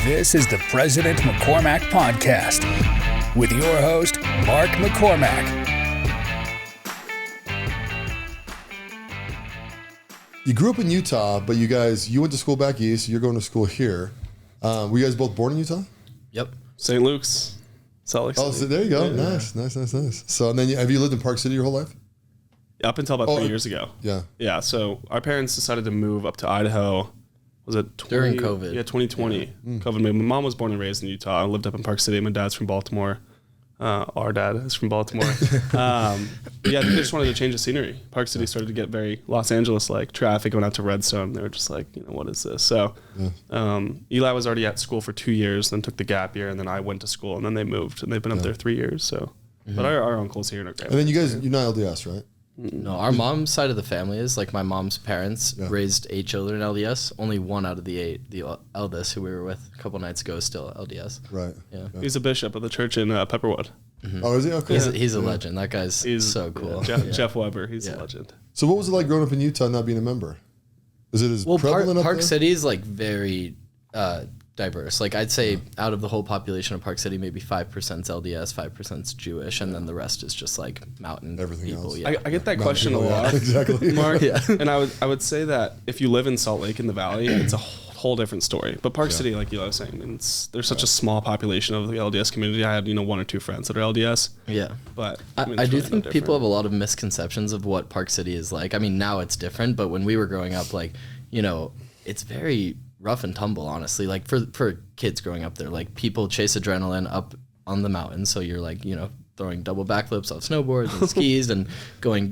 This is the President McCormack Podcast with your host, Mark McCormack. You grew up in Utah, but you went to school back east. You're going to school here. Were you guys both born in Utah? Yep. St. Luke's, Salt Lake City. Oh, so there you go. Yeah. Nice. So, and then have you lived in Park City your whole life? Up until about 3 years ago. Yeah. Yeah. So our parents decided to move up to Idaho. Was it during COVID? Yeah, 2020. Yeah. COVID. My mom was born and raised in Utah. I lived up in Park City. My dad's from Baltimore. Our dad is from Baltimore. Yeah, they just wanted to change the scenery. Park City started to get very Los Angeles-like. Traffic going out to Redstone. They were just like, what is this? So Eli was already at school for 2 years, then took the gap year, and then I went to school, and then they moved, and they've been up there 3 years. So, but our uncle's here in our grandma. And then you're not LDS, right? No, our mom's side of the family is like my mom's parents raised 8 children LDS. Only 1 out of the 8, the eldest who we were with a couple nights ago, is still LDS. Right. Yeah. He's a bishop of the church in Pepperwood. Mm-hmm. Oh, is he? Okay. He's a legend. That guy's so cool. Jeff Weber, he's a legend. So what was it like growing up in Utah not being a member? Is it as prevalent up Park there? City is like very diverse. Like I'd say out of the whole population of Park City, maybe 5%'s LDS, 5%'s Jewish, and then the rest is just like mountain Everything people. else. Yeah. I get that question a lot. Exactly. Mark. And I would say that if you live in Salt Lake in the Valley, it's a whole different story. But Park City, like Eli was saying, there's such a small population of the LDS community. I had 1 or 2 friends that are LDS. Yeah. But I do think people have a lot of misconceptions of what Park City is like. I mean, now it's different, but when we were growing up, like, it's very rough and tumble, honestly. Like for kids growing up there, like people chase adrenaline up on the mountain. So you're like, throwing double backflips off snowboards and skis and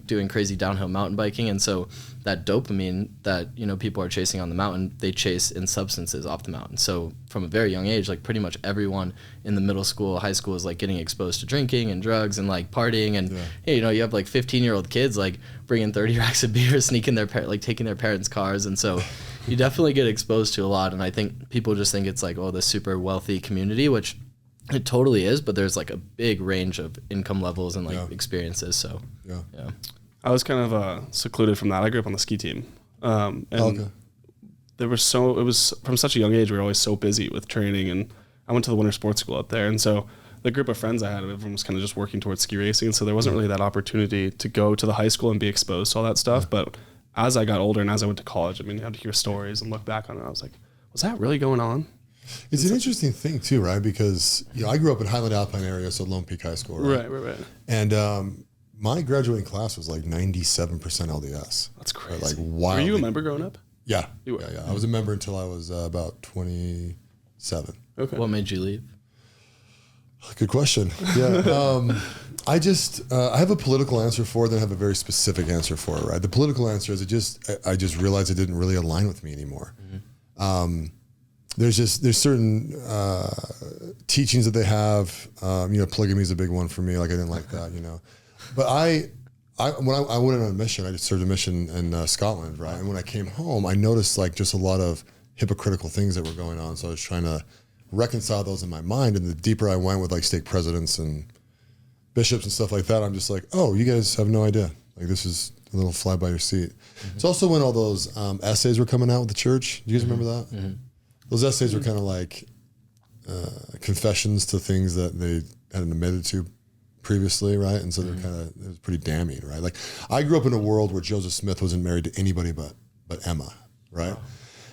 doing crazy downhill mountain biking. And so that dopamine that, people are chasing on the mountain, they chase in substances off the mountain. So from a very young age, like pretty much everyone in the middle school, high school is like getting exposed to drinking and drugs and like partying. And, hey, you have like 15-year-old kids, like bringing 30 racks of beer, sneaking taking their parents' cars. And so you definitely get exposed to a lot. And I think people just think it's like, this super wealthy community, which it totally is, but there's like a big range of income levels and like experiences. So, yeah. I was kind of secluded from that. I grew up on the ski team. And it was from such a young age, we were always so busy with training, and I went to the winter sports school up there. And so the group of friends I had, everyone was kind of just working towards ski racing. And so there wasn't really that opportunity to go to the high school and be exposed to all that stuff. But as I got older and as I went to college, you had to hear stories and look back on it. I was like, was that really going on? It's an interesting thing too, right? Because I grew up in Highland Alpine area, so Lone Peak High School, right? Right. And my graduating class was like 97% LDS. That's crazy. Like wild. Were you a member growing up? Yeah. You were. Yeah. I was a member until I was about 27. Okay. What made you leave? Good question. Yeah. I have a political answer for it, then I have a very specific answer for it, right? The political answer is I just realized it didn't really align with me anymore. Mm-hmm. There's certain teachings that they have. Polygamy is a big one for me. Like I didn't like that, But when I went on a mission, I just served a mission in Scotland, right? And when I came home, I noticed like just a lot of hypocritical things that were going on. So I was trying to reconcile those in my mind. And the deeper I went with like stake presidents and bishops and stuff like that, I'm just like, oh, you guys have no idea. Like this is a little fly by your seat. Mm-hmm. It's also when all those essays were coming out with the church. Do you guys remember that? Mm-hmm. Those essays were kind of like confessions to things that they hadn't admitted to previously, right? And so it was pretty damning, right? Like I grew up in a world where Joseph Smith wasn't married to anybody but Emma, right? Wow.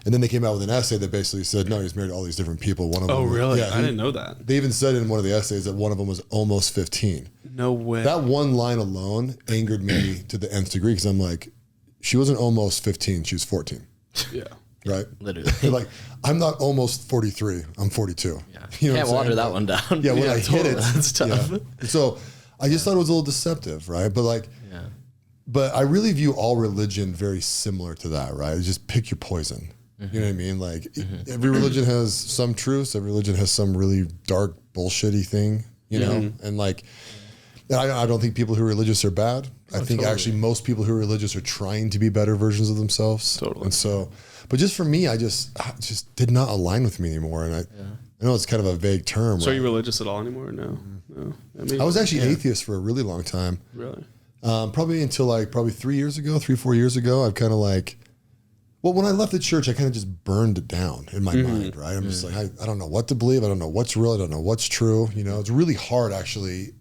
And then they came out with an essay that basically said, no, he's married to all these different people. One of them, really? I didn't know that. They even said in one of the essays that one of them was almost 15. No way. That one line alone angered me to the nth degree because I'm like, she wasn't almost 15, she was 14. Yeah. Right? Literally. Like, I'm not almost 43, I'm 42. Yeah. Can't water that one down. Yeah, when I hit it. That's tough. Yeah. So I just thought it was a little deceptive, right? But but I really view all religion very similar to that, right? It's just pick your poison. Mm-hmm. You know what I mean? Like every religion has some truths. Every religion has some really dark, bullshitty thing, you know? And like, I don't think people who are religious are bad. I think actually most people who are religious are trying to be better versions of themselves. Totally. And so, but just for me, I just did not align with me anymore. And I know it's kind of a vague term. So are you religious at all anymore? No. I was actually atheist for a really long time. Really? Probably until like 3 4 years ago, I've kind of like Well, when I left the church, I kind of just burned it down in my mind, right? I'm just like, I don't know what to believe. I don't know what's real. I don't know what's true. You know, it's really hard actually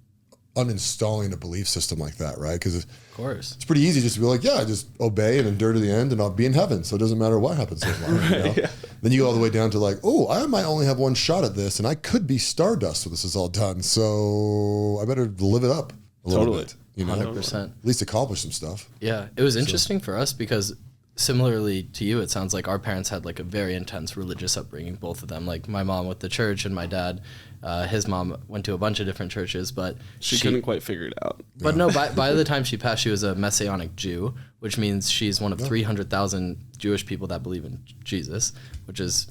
uninstalling a belief system like that, right? Because Of course. it's pretty easy just to be like, yeah, I just obey and endure to the end and I'll be in heaven. So it doesn't matter what happens so far. You know? Then you go all the way down to like, oh, I might only have one shot at this and I could be stardust when this is all done. So I better live it up a little bit. You know, 100%. at least accomplish some stuff. Yeah, it was interesting for us because similarly to you, it sounds like our parents had like a very intense religious upbringing, both of them. Like my mom with the church and my dad, his mom went to a bunch of different churches, but She couldn't quite figure it out. But no, by the time she passed, she was a Messianic Jew, which means she's one of 300,000 Jewish people that believe in Jesus, which is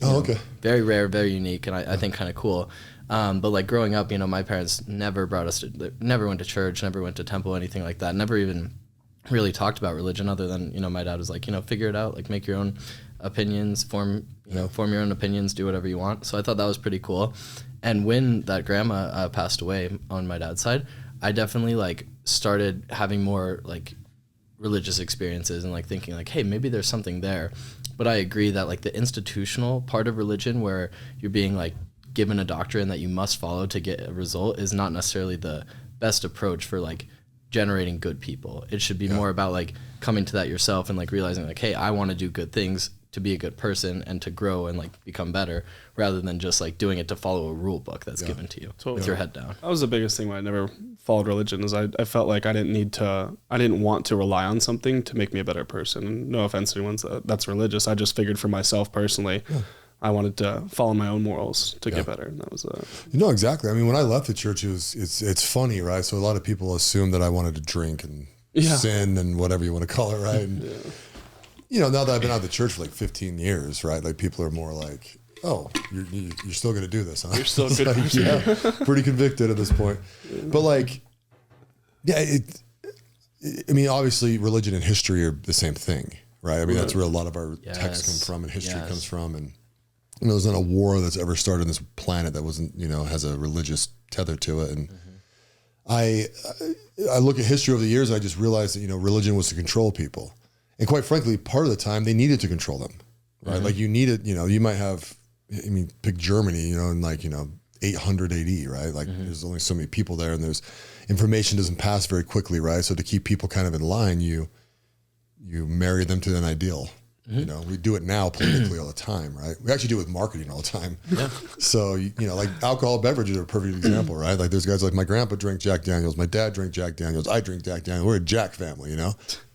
very rare, very unique, and I think kind of cool. But like growing up, you know, my parents never never went to church, never went to temple, anything like that, never even really talked about religion other than, you know, my dad was like, you know, figure it out, like make your own opinions, form your own opinions, do whatever you want. So I thought that was pretty cool. And when that grandma passed away on my dad's side, I definitely like started having more like religious experiences and like thinking like, hey, maybe there's something there. But I agree that like the institutional part of religion where you're being like given a doctrine that you must follow to get a result is not necessarily the best approach for like generating good people. It should be more about like coming to that yourself and like realizing like, hey, I want to do good things to be a good person and to grow and like become better, rather than just like doing it to follow a rule book that's given to you with your head down. That was the biggest thing when I never followed religion is I felt like I didn't want to rely on something to make me a better person. No offense to anyone that's religious. I just figured for myself personally, I wanted to follow my own morals to get better. And that was You know, exactly. I mean, when I left the church, it's funny, right? So a lot of people assume that I wanted to drink and sin and whatever you want to call it, right? And, you know, now that I've been out of the church for like 15 years, right? Like people are more like, oh, you're still going to do this, huh? You're still a good like, person. Yeah, pretty convicted at this point. But like, yeah, I mean, obviously religion and history are the same thing, right? I mean, that's where a lot of our texts come from and history comes from. And you know, there's not a war that's ever started on this planet that wasn't, you know, has a religious tether to it. And I look at history over the years, and I just realized that, you know, religion was to control people. And quite frankly, part of the time they needed to control them, right? Like you needed, you know, you might have, I mean, pick Germany, you know, in like, you know, 800 AD, right? Like there's only so many people there and there's information doesn't pass very quickly, right? So to keep people kind of in line, you marry them to an ideal. You know, we do it now politically all the time, right? We actually do it with marketing all the time. Yeah. So, you know, like alcohol beverages are a perfect example, right? Like there's guys like my grandpa drank Jack Daniels, my dad drank Jack Daniels, I drink Jack Daniels. We're a Jack family, you know?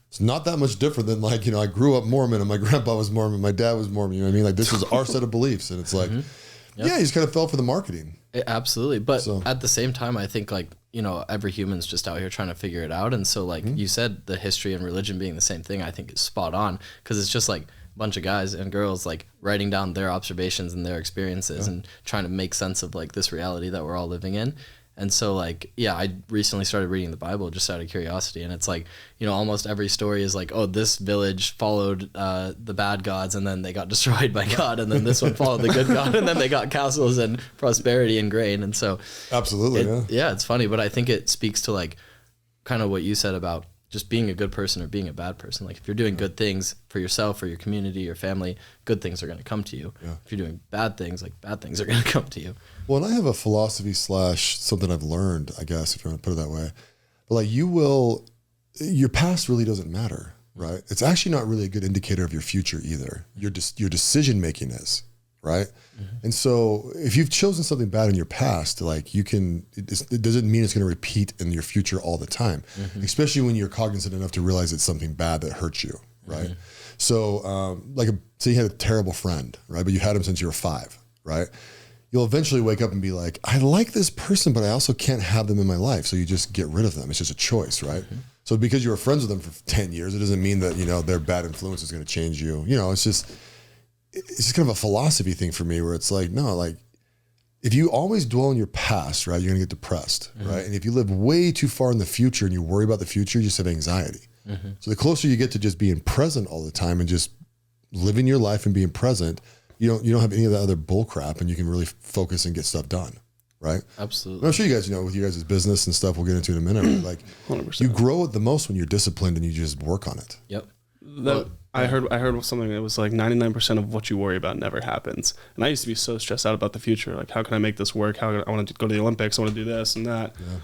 It's not that much different than like, you know, I grew up Mormon and my grandpa was Mormon, my dad was Mormon, you know what I mean? Like this is our set of beliefs. And it's like, yeah, you just kind of fell for the marketing. Absolutely. But at the same time, I think like, you know, every human's just out here trying to figure it out. And so like you said, the history and religion being the same thing, I think is spot on, because it's just like a bunch of guys and girls like writing down their observations and their experiences and trying to make sense of like this reality that we're all living in. And so like, yeah, I recently started reading the Bible just out of curiosity. And it's like, you know, almost every story is like, oh, this village followed the bad gods and then they got destroyed by God. And then this one followed the good God and then they got castles and prosperity and grain. And so absolutely, yeah, it's funny, but I think it speaks to like kind of what you said about just being a good person or being a bad person. Like if you're doing good things for yourself, for your community, your family, good things are going to come to you. Yeah. If you're doing bad things, like bad things are going to come to you. Well, and I have a philosophy / something I've learned, I guess, if you want to put it that way. But like your past really doesn't matter, right? It's actually not really a good indicator of your future either. Your decision-making is, right? And so if you've chosen something bad in your past, like it doesn't mean it's going to repeat in your future all the time, especially when you're cognizant enough to realize it's something bad that hurts you, right? So say you had a terrible friend, right? But you had him since you were 5, right? You'll eventually wake up and be like, I like this person, but I also can't have them in my life. So you just get rid of them. It's just a choice, right? So because you were friends with them for 10 years, it doesn't mean that, you know, their bad influence is going to change you. You know, it's just kind of a philosophy thing for me where it's like, no, like if you always dwell in your past, right, you're going to get depressed, right? And if you live way too far in the future and you worry about the future, you just have anxiety. So the closer you get to just being present all the time and just living your life and being present, you don't have any of that other bull crap and you can really focus and get stuff done. Right? Absolutely. And I'm sure you guys, you know, with you guys' business and stuff, we'll get into in a minute, right? Like 100%. You grow it the most when you're disciplined and you just work on it. Yep. I heard something that was like 99% of what you worry about never happens. And I used to be so stressed out about the future. Like, how can I make this work? I want to go to the Olympics. I want to do this and that. Yeah.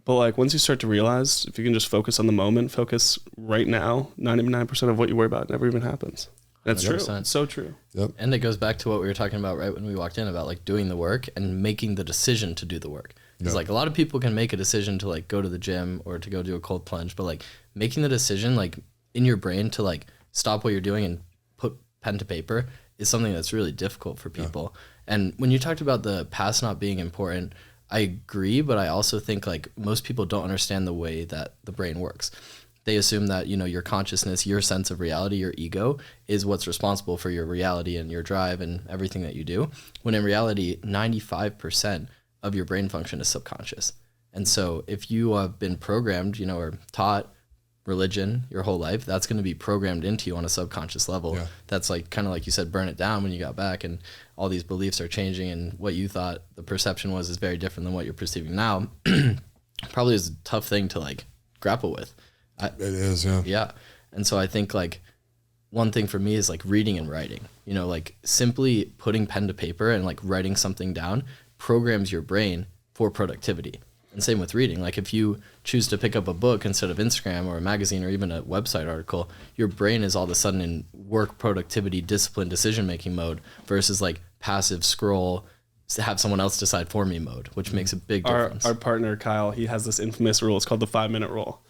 But like, once you start to realize, if you can just focus on the moment, focus right now, 99% of what you worry about never even happens. That's 100%. True. It's so true. Yep. And it goes back to what we were talking about right when we walked in about like doing the work and making the decision to do the work. Because like a lot of people can make a decision to like go to the gym or to go do a cold plunge, but like making the decision like in your brain to like stop what you're doing and put pen to paper is something that's really difficult for people. Yeah. And when you talked about the past not being important, I agree, but I also think like most people don't understand the way that the brain works. They assume that, you know, your consciousness, your sense of reality, your ego is what's responsible for your reality and your drive and everything that you do. When in reality, 95% of your brain function is subconscious. And so if you have been programmed, you know, or taught religion your whole life, that's going to be programmed into you on a subconscious level. Yeah. That's like kind of like you said, burn it down when you got back, and all these beliefs are changing, and what you thought the perception was is very different than what you're perceiving now. Probably is a tough thing to like grapple with. It is, yeah. Yeah. And so I think like one thing for me is like reading and writing, you know, like simply putting pen to paper and like writing something down programs your brain for productivity. And same with reading. Like if you choose to pick up a book instead of Instagram or a magazine or even a website article, your brain is all of a sudden in work, productivity, discipline, decision-making mode versus like passive scroll, have someone else decide for me mode, which makes a big difference. Our partner, Kyle, he has this infamous rule. It's called the 5-minute rule.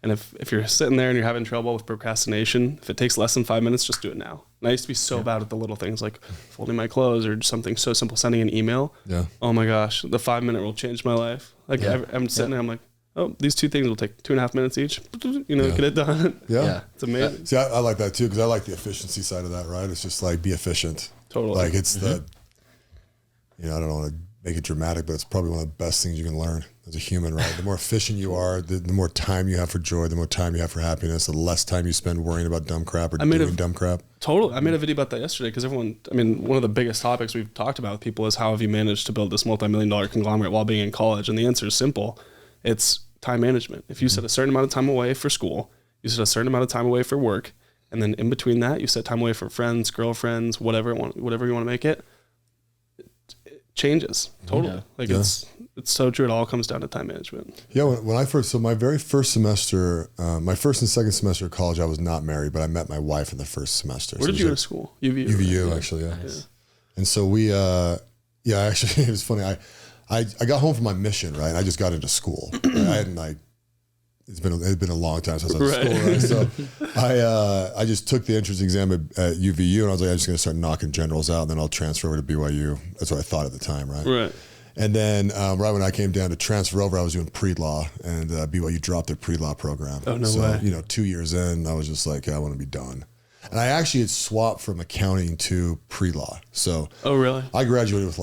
And if you're sitting there and you're having trouble with procrastination, if it takes less than 5 minutes, just do it now. And I used to be so bad at the little things like folding my clothes or something so simple, sending an email. Yeah. Oh my gosh, the 5-minute rule changed my life. Like I'm sitting there, I'm like, oh, these two things will take 2.5 minutes each. You know, get it done. Yeah. It's amazing. See, I like that too, because I like the efficiency side of that, right? It's just like be efficient. Totally. Like it's the, you know, I don't want to make it dramatic, but it's probably one of the best things you can learn as a human, right? The more efficient you are, the more time you have for joy, the more time you have for happiness, the less time you spend worrying about dumb crap or doing dumb crap. Totally. I made a video about that yesterday because one of the biggest topics we've talked about with people is how have you managed to build this multi-million-dollar conglomerate while being in college? And the answer is simple. It's time management. If you set a certain amount of time away for school, you set a certain amount of time away for work, and then in between that, you set time away for friends, girlfriends, whatever you want to make it, changes totally. It's so true. It all comes down to time management. Yeah. When I first, so my very first semester, my first and second semester of college, I was not married, but I met my wife in the first semester. Where did you go to school? UVU, actually. Yeah. Nice. And so we, actually, it was funny. I got home from my mission, right? And I just got into school. Right? I hadn't it had been a long time since I was in school, right? So I just took the entrance exam at UVU, and I was like, I'm just going to start knocking generals out, and then I'll transfer over to BYU. That's what I thought at the time, right? Right. And then right when I came down to transfer over, I was doing pre-law, and BYU dropped their pre-law program. Oh, no way. You know, 2 years in, I was just like, I want to be done. And I actually had swapped from accounting to pre-law. So oh, really? I graduated with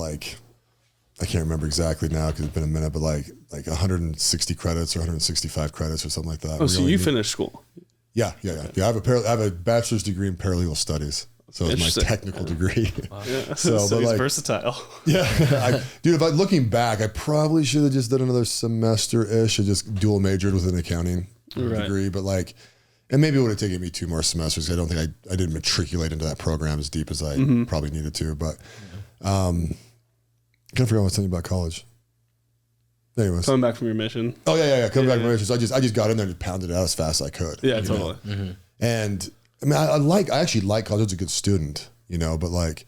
I can't remember exactly now because it's been a minute, but like 160 credits or 165 credits or something like that. Oh, so you finished school? Yeah. I have a bachelor's degree in paralegal studies. So it's my technical degree. Wow. Yeah. So he's versatile. Yeah. Dude, looking back, I probably should have just done another semester-ish or just dual majored with an accounting degree. But and maybe it would have taken me 2 more semesters. I don't think I didn't matriculate into that program as deep as I probably needed to. But I can't forget what I was telling you about college. Anyways. Coming back from your mission. Oh, yeah. Coming back from my mission. So I just got in there and pounded it out as fast as I could. Yeah, totally. Mm-hmm. And I mean, I actually like college. I was a good student, but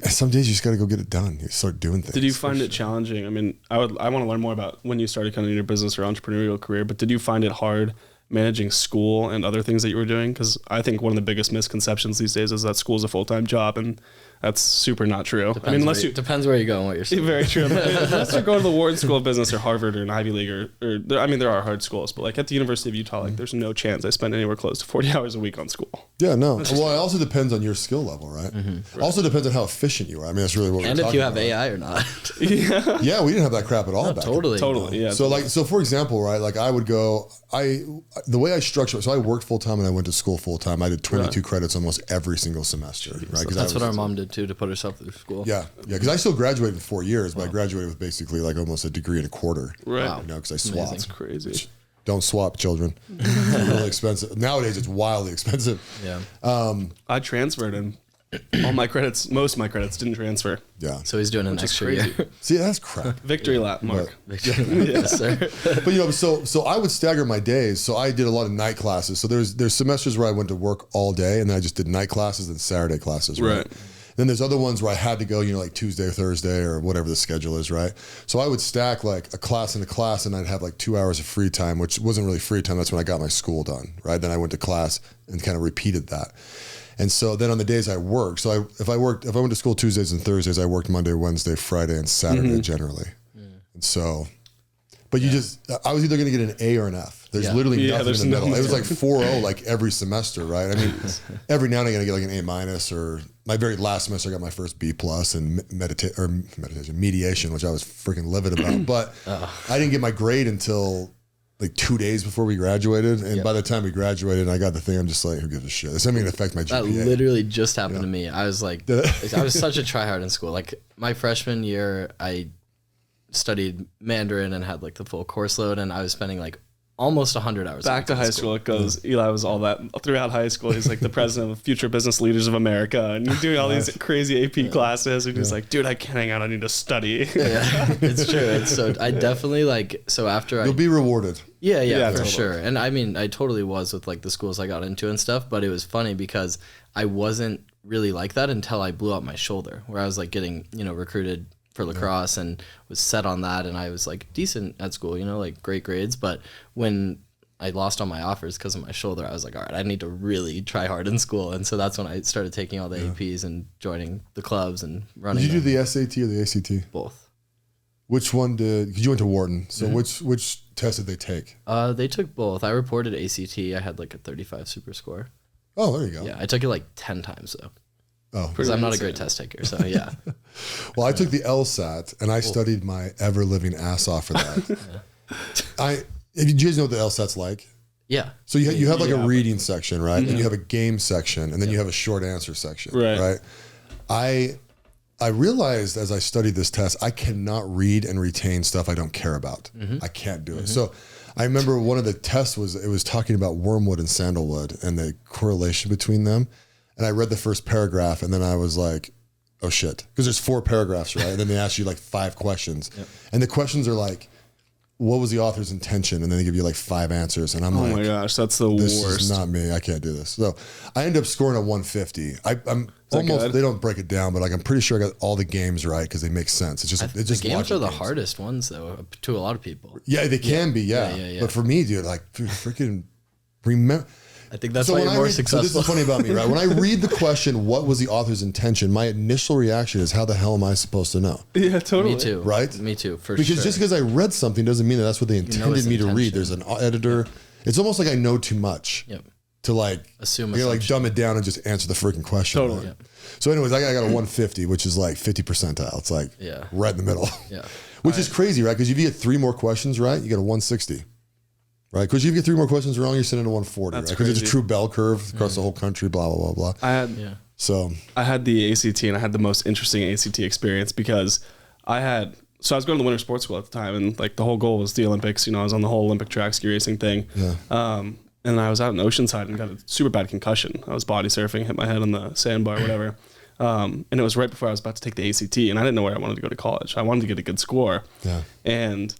some days you just got to go get it done. You start doing things. Did you find it challenging? I mean, I want to learn more about when you started kind of your business or entrepreneurial career, but did you find it hard managing school and other things that you were doing? Because I think one of the biggest misconceptions these days is that school is a full-time job, and that's super not true. Depends where you go and what you're studying. Very true. Unless you're going to the Wharton School of Business or Harvard or an Ivy League or there are hard schools, but at the University of Utah, there's no chance I spend anywhere close to 40 hours a week on school. Yeah, no. Well, it also depends on your skill level, right? Mm-hmm. Also depends on how efficient you are. I mean, that's really what we're talking about. And if you have AI or not. Yeah, we didn't have that crap at all back totally. then. Totally, yeah. So for example, right, I would go, the way I structured, so I worked full-time and I went to school full-time. I did 22 credits almost every single semester, right? That's what our mom did too, to put herself through school. Yeah, because I still graduated in 4 years, but I graduated with basically almost a degree and a quarter. Right. Because I swapped. That's crazy. Don't swap, children. It's really expensive. Nowadays, it's wildly expensive. Yeah. I transferred and most of my credits didn't transfer. Yeah. So he's doing an extra year. See, that's crap. Victory lap, Mark. Yes, sir. But you know, so I would stagger my days. So I did a lot of night classes. So there's semesters where I went to work all day, and then I just did night classes and Saturday classes. Right. Then there's other ones where I had to go, you know, like Tuesday or Thursday or whatever the schedule is, right? So I would stack like a class and a class, and I'd have like 2 hours of free time, which wasn't really free time. That's when I got my school done, right? Then I went to class and kind of repeated that. And so then on the days I worked, so if I went to school Tuesdays and Thursdays, I worked Monday, Wednesday, Friday, and Saturday generally. And so, but I was either going to get an A or an F. There's literally nothing in the middle. It was like 4.0 like every semester, right? I mean, every now and again I get like an A-, or my very last semester I got my first B+ in mediation, which I was freaking livid about. But I didn't get my grade until like 2 days before we graduated. And by the time we graduated and I got the thing, I'm just like, who gives a shit? It's not even going to affect my GPA. That literally just happened to me. I was like, I was such a tryhard in school. Like my freshman year, I studied Mandarin and had like the full course load, and I was spending like almost 100 hours. Back to high school it goes. Eli was all that throughout high school. He's like the president of Future Business Leaders of America, and he's doing all these crazy AP classes. And he's like, dude, I can't hang out. I need to study. Yeah, it's true. It's so I definitely like. So after you'll be rewarded. Yeah, for sure. And I mean, I totally was with like the schools I got into and stuff. But it was funny because I wasn't really like that until I blew out my shoulder, where I was like getting recruited for lacrosse and was set on that, and I was like decent at school, like great grades. But when I lost all my offers because of my shoulder, I was like, all right, I need to really try hard in school. And so that's when I started taking all the APs and joining the clubs and running. Did you do the SAT or the ACT? Both. Which one did? Because you went to Wharton, so which test did they take? They took both. I reported ACT. I had like a 35 super score. Oh, there you go. Yeah, I took it like 10 times though. Oh, because I'm not a great test taker. So yeah. Well, I took the LSAT and I studied my ever living ass off for that. Do you guys know what the LSAT's like? Yeah. So you have like a reading section, right? And you have a game section, and then you have a short answer section, right? I realized as I studied this test, I cannot read and retain stuff I don't care about. I can't do it. So I remember one of the tests was talking about wormwood and sandalwood and the correlation between them. And I read the first paragraph, and then I was like, oh shit. Because there's 4 paragraphs, right? And then they ask you like 5 questions. And the questions are like, what was the author's intention? And then they give you like 5 answers. And I'm like, oh my gosh, that's the worst. This is not me. I can't do this. So I ended up scoring a 150. I'm almost, good? They don't break it down, but like I'm pretty sure I got all the games right because they make sense. It's just the games are the hardest ones though to a lot of people. Yeah, they can be. Yeah. But for me, dude, like freaking remember. I think that's why you're more successful. So this is funny about me, right? When I read the question, what was the author's intention? My initial reaction is, how the hell am I supposed to know? Yeah, totally. Me too. Right? Me too, for because sure. Just because I read something doesn't mean that that's what they intended me to read. There's an editor. Yep. It's almost like I know too much to like assume. You like dumb it down and just answer the freaking question. Totally. Right? So anyways, I got a 150, which is like 50 percentile. It's like right in the middle. Yeah. Which is crazy, right? Because if you get 3 more questions right, you get a 160. Right, because if you get 3 more questions wrong, you're sitting at 140. That's right, because it's a true bell curve across the whole country. Blah blah blah blah. I had the ACT, and I had the most interesting ACT experience because I was going to the winter sports school at the time, and like the whole goal was the Olympics. I was on the whole Olympic track ski racing thing. Yeah. And I was out in Oceanside and got a super bad concussion. I was body surfing, hit my head on the sandbar, whatever. And it was right before I was about to take the ACT, and I didn't know where I wanted to go to college. I wanted to get a good score. Yeah. And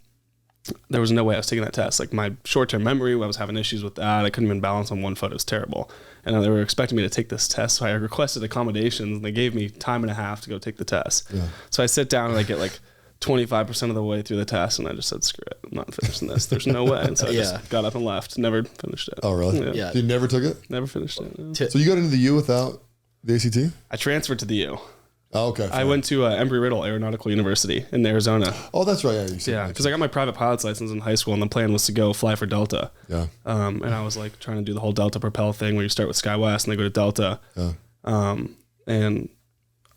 there was no way I was taking that test. Like my short-term memory, I was having issues with that. I couldn't even balance on one foot. It was terrible. And they were expecting me to take this test. So I requested accommodations, and they gave me time and a half to go take the test. Yeah. So I sit down and I get like 25% of the way through the test, and I just said, screw it. I'm not finishing this. There's no way. And so I just got up and left. Never finished it. Oh, really? Yeah. You never took it? Never finished it. So you got into the U without the ACT? I transferred to the U. Oh, okay. I went to Embry-Riddle Aeronautical University in Arizona. Oh, that's right. Yeah, because I got my private pilot's license in high school, and the plan was to go fly for Delta. Yeah. And I was like trying to do the whole Delta Propel thing where you start with SkyWest and they go to Delta. Yeah. And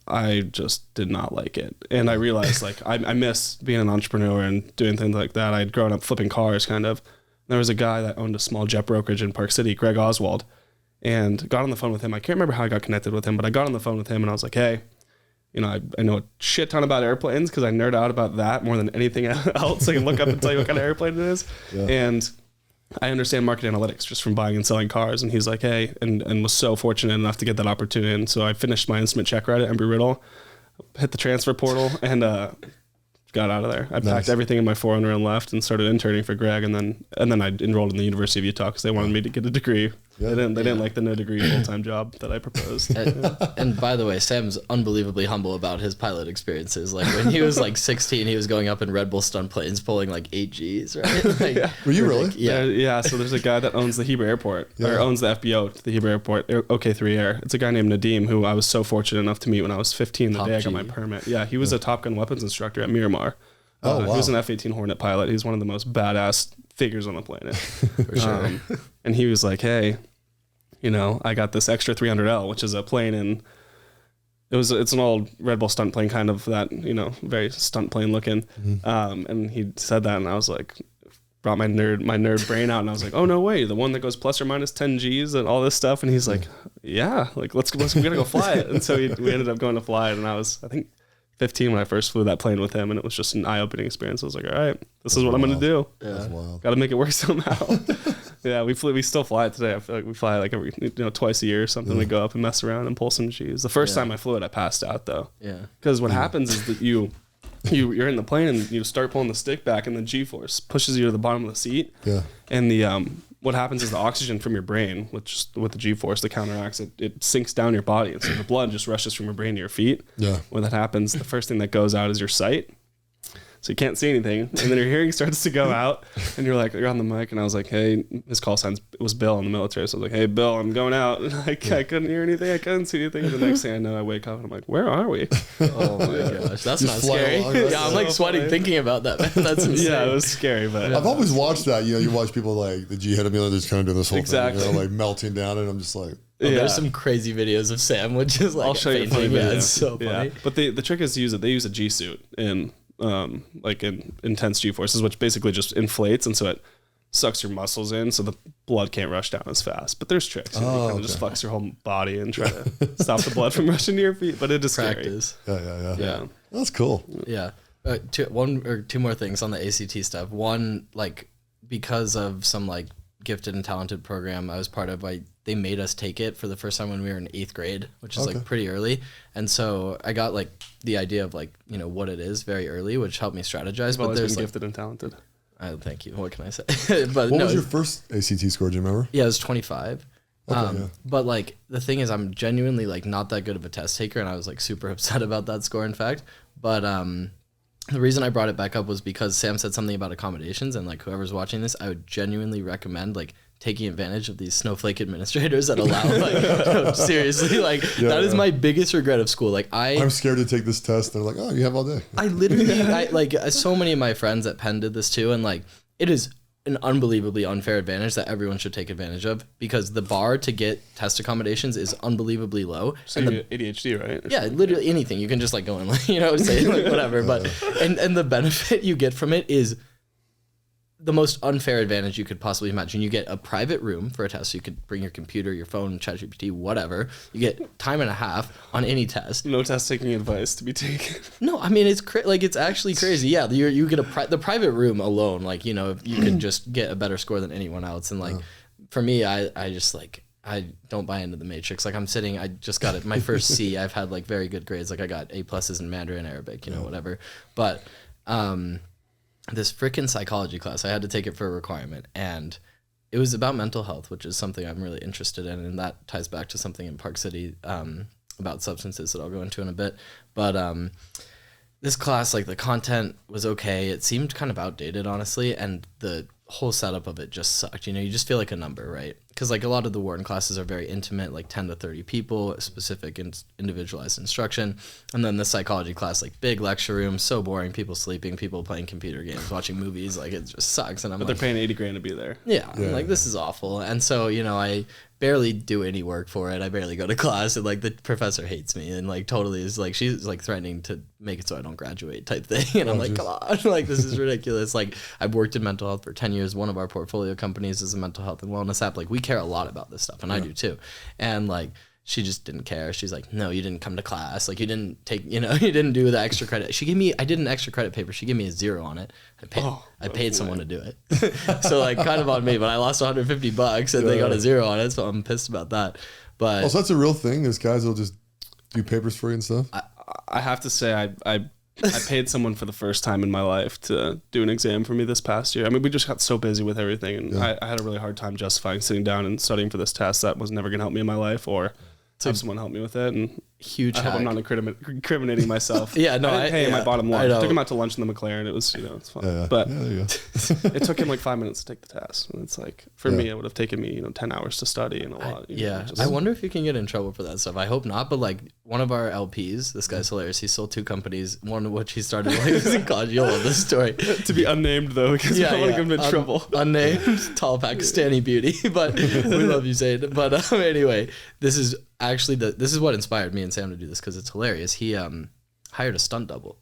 I just did not like it. And I realized like I miss being an entrepreneur and doing things like that. I'd grown up flipping cars kind of. There was a guy that owned a small jet brokerage in Park City, Greg Oswald, and got on the phone with him. I can't remember how I got connected with him, but I got on the phone with him and I was like, hey, I know a shit ton about airplanes because I nerd out about that more than anything else. I can look up and tell you what kind of airplane it is. Yeah. And I understand market analytics just from buying and selling cars. And he's like, hey, and was so fortunate enough to get that opportunity. And so I finished my instrument check ride at Embry-Riddle, hit the transfer portal, and got out of there. I packed everything in my 4Runner and left and started interning for Greg. And then I enrolled in the University of Utah because they wanted me to get a degree. Yeah. They didn't like the no degree full-time job that I proposed. And by the way, Sam's unbelievably humble about his pilot experiences. Like when he was like 16, he was going up in Red Bull stunt planes pulling like 8 Gs, right? Like, yeah. Were you really? Yeah. So there's a guy that owns the Heber Airport, or owns the FBO to the Heber Airport, OK3 Air. It's a guy named Nadeem who I was so fortunate enough to meet when I was 15 the day I got my permit. Yeah, he was a Top Gun weapons instructor at Miramar. Wow. He was an F-18 Hornet pilot. He's one of the most badass figures on the planet. For sure. And he was like, hey, I got this extra 300L, which is a plane, and it's an old Red Bull stunt plane, kind of that, very stunt plane looking. Mm-hmm. And he said that, and I was like, brought my nerd brain out, and I was like, oh no way, the one that goes plus or minus 10 Gs and all this stuff. And he's like, yeah, like we gotta go fly it. And so we ended up going to fly it, and I was, I think, 15 when I first flew that plane with him, and it was just an eye-opening experience. I was like, all right, this is what I'm gonna do. That's wild. Got to make it work somehow. Yeah, we still fly it today. I feel like we fly like every twice a year or something. We go up and mess around and pull some G's. The first time I flew it, I passed out though. Yeah. Because what happens is that you're in the plane and you start pulling the stick back, and the G-force pushes you to the bottom of the seat. Yeah. And what happens is the oxygen from your brain, with the G-force that counteracts it, it sinks down your body, and so the blood just rushes from your brain to your feet. Yeah. When that happens, the first thing that goes out is your sight. So you can't see anything, and then your hearing starts to go out, and you're on the mic, and I was like, hey, his call sign was Bill in the military, so I was like, hey, Bill, I'm going out, and I couldn't hear anything, I couldn't see anything, and the next thing I know, I wake up, and I'm like, where are we? Oh my gosh, that's not scary. Yeah, I'm like sweating thinking about that, man. That's insane. Yeah, it was scary, but I've always watched that, you watch people like the G-head amuletors kind of doing this whole thing, like melting down, and I'm just like... There's some crazy videos of Sam, which is like, I'll show you a funny video. It's so funny. But the trick is to use it. They use a G suit in intense G forces, which basically just inflates, and so it sucks your muscles in, so the blood can't rush down as fast. But there's tricks. You kind of just flex your whole body and try to stop the blood from rushing to your feet. But it is practice. Scary. Yeah. That's cool. Yeah. One or two more things on the ACT stuff. One, like, because of some like gifted and talented program I was part of, they made us take it for the first time when we were in 8th grade, which is like pretty early. And so I got like the idea of like, what it is very early, which helped me strategize. But there's gifted and talented. Thank you. What can I say? But what was your first ACT score? Do you remember? Yeah, it was 25. But like the thing is, I'm genuinely like not that good of a test taker, and I was like super upset about that score, in fact. But the reason I brought it back up was because Sam said something about accommodations, and like whoever's watching this, I would genuinely recommend like taking advantage of these snowflake administrators that allow like seriously, like that is my biggest regret of school. Like I'm scared to take this test. They're like, oh, you have all day. I literally like so many of my friends at Penn did this too, and like it is an unbelievably unfair advantage that everyone should take advantage of, because the bar to get test accommodations is unbelievably low. So and ADHD, right? Yeah, literally anything. You can just like go and like, say like whatever. But and the benefit you get from it is the most unfair advantage you could possibly imagine. You get a private room for a test, so you could bring your computer, your phone, ChatGPT, whatever. You get time and a half on any test. No test taking advice to be taken. No, I mean it's it's actually crazy. Yeah, you get the private room alone. Like you can just get a better score than anyone else. And like for me, I just like I don't buy into the matrix. Like I just got my first C. I've had like very good grades. Like I got A+ in Mandarin, Arabic, whatever. But this freaking psychology class, I had to take it for a requirement, and it was about mental health, which is something I'm really interested in, and that ties back to something in Park City about substances that I'll go into in a bit. But this class, like the content was okay. It seemed kind of outdated, honestly, and the whole setup of it just sucked. You just feel like a number, right? Because like a lot of the Wharton classes are very intimate, like 10 to 30 people, specific and individualized instruction. And then the psychology class, like big lecture room, so boring, people sleeping, people playing computer games, watching movies, like it just sucks. And but they're paying $80,000 to be there. Yeah, I'm like, this is awful. And so, I barely do any work for it. I barely go to class, and like the professor hates me and like totally is like, she's like threatening to make it so I don't graduate type thing. And I'm like, come on, like this is ridiculous. Like I've worked in mental health for 10 years. One of our portfolio companies is a mental health and wellness app. Like we care a lot about this stuff, and I do too. And like she just didn't care. She's like, no, you didn't come to class. Like you didn't take, you didn't do the extra credit. I did an extra credit paper. She gave me a 0 on it. I paid someone to do it. So like kind of on me, but I lost $150 and they got a 0 on it. So I'm pissed about that. But so that's a real thing. There's guys that'll just do papers for you and stuff. I have to say I paid someone for the first time in my life to do an exam for me this past year. I mean, we just got so busy with everything, and I had a really hard time justifying sitting down and studying for this test that was never going to help me in my life, or have someone help me with it. And huge I hope I'm not incriminating myself. Yeah, no, I didn't pay my bottom line. I took him out to lunch in the McLaren. It was, it's fun. But there you go. it took him like 5 minutes to take the test. And it's like, for me, it would have taken me, 10 hours to study and a lot. I wonder if you can get in trouble for that stuff. I hope not. But like one of our LPs, this guy's hilarious. He sold 2 companies, one of which he started when he was in college. You'll love this story. To be unnamed though, because I don't want to get him in trouble. Unnamed, tall Pakistani beauty. But we love you, Zaid. But anyway, this is actually this is what inspired me and Sam to do this, because it's hilarious. He hired a stunt double.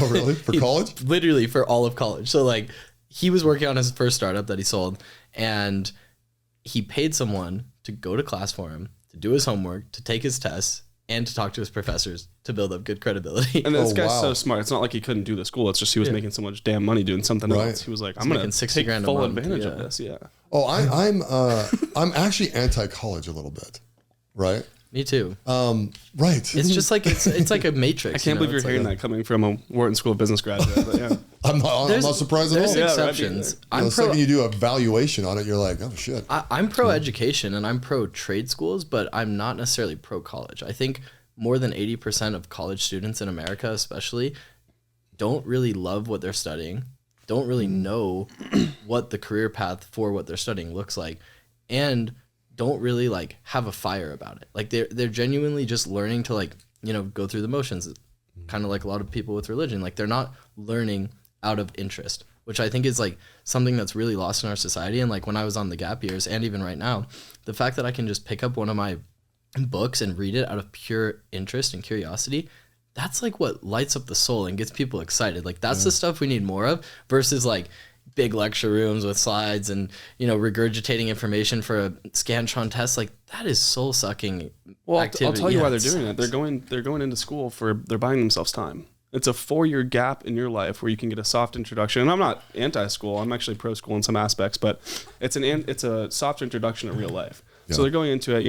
Oh, really? For college? Literally for all of college. So like he was working on his first startup that he sold, and he paid someone to go to class for him, to do his homework, to take his tests, and to talk to his professors to build up good credibility. And this guy's so smart. It's not like he couldn't do the school. It's just he was making so much damn money doing something else. He was like, I'm going to take full advantage of this. Yeah. Oh, I'm actually anti-college a little bit. Right? Me too. Right. It's just like it's like a matrix. I can't believe you're hearing that coming from a Wharton School of Business graduate. But yeah, I'm not surprised at all. There's exceptions. The second you do a valuation on it, you're like, oh shit. I'm pro education and I'm pro trade schools, but I'm not necessarily pro college. I think more than 80% of college students in America, especially, don't really love what they're studying, don't really know what the career path for what they're studying looks like, and don't really like have a fire about it. Like they're genuinely just learning to like, go through the motions, kind of like a lot of people with religion. Like they're not learning out of interest, which I think is like something that's really lost in our society. And like when I was on the gap years, and even right now, the fact that I can just pick up one of my books and read it out of pure interest and curiosity, that's like what lights up the soul and gets people excited. Like that's the stuff we need more of, versus like big lecture rooms with slides and regurgitating information for a Scantron test. Like that is soul sucking. Well, I'll tell you why they're doing it. They're going into school they're buying themselves time. It's a 4-year gap in your life where you can get a soft introduction. And I'm not anti-school. I'm actually pro-school in some aspects, but it's a soft introduction to real life. Yeah. So they're going into it.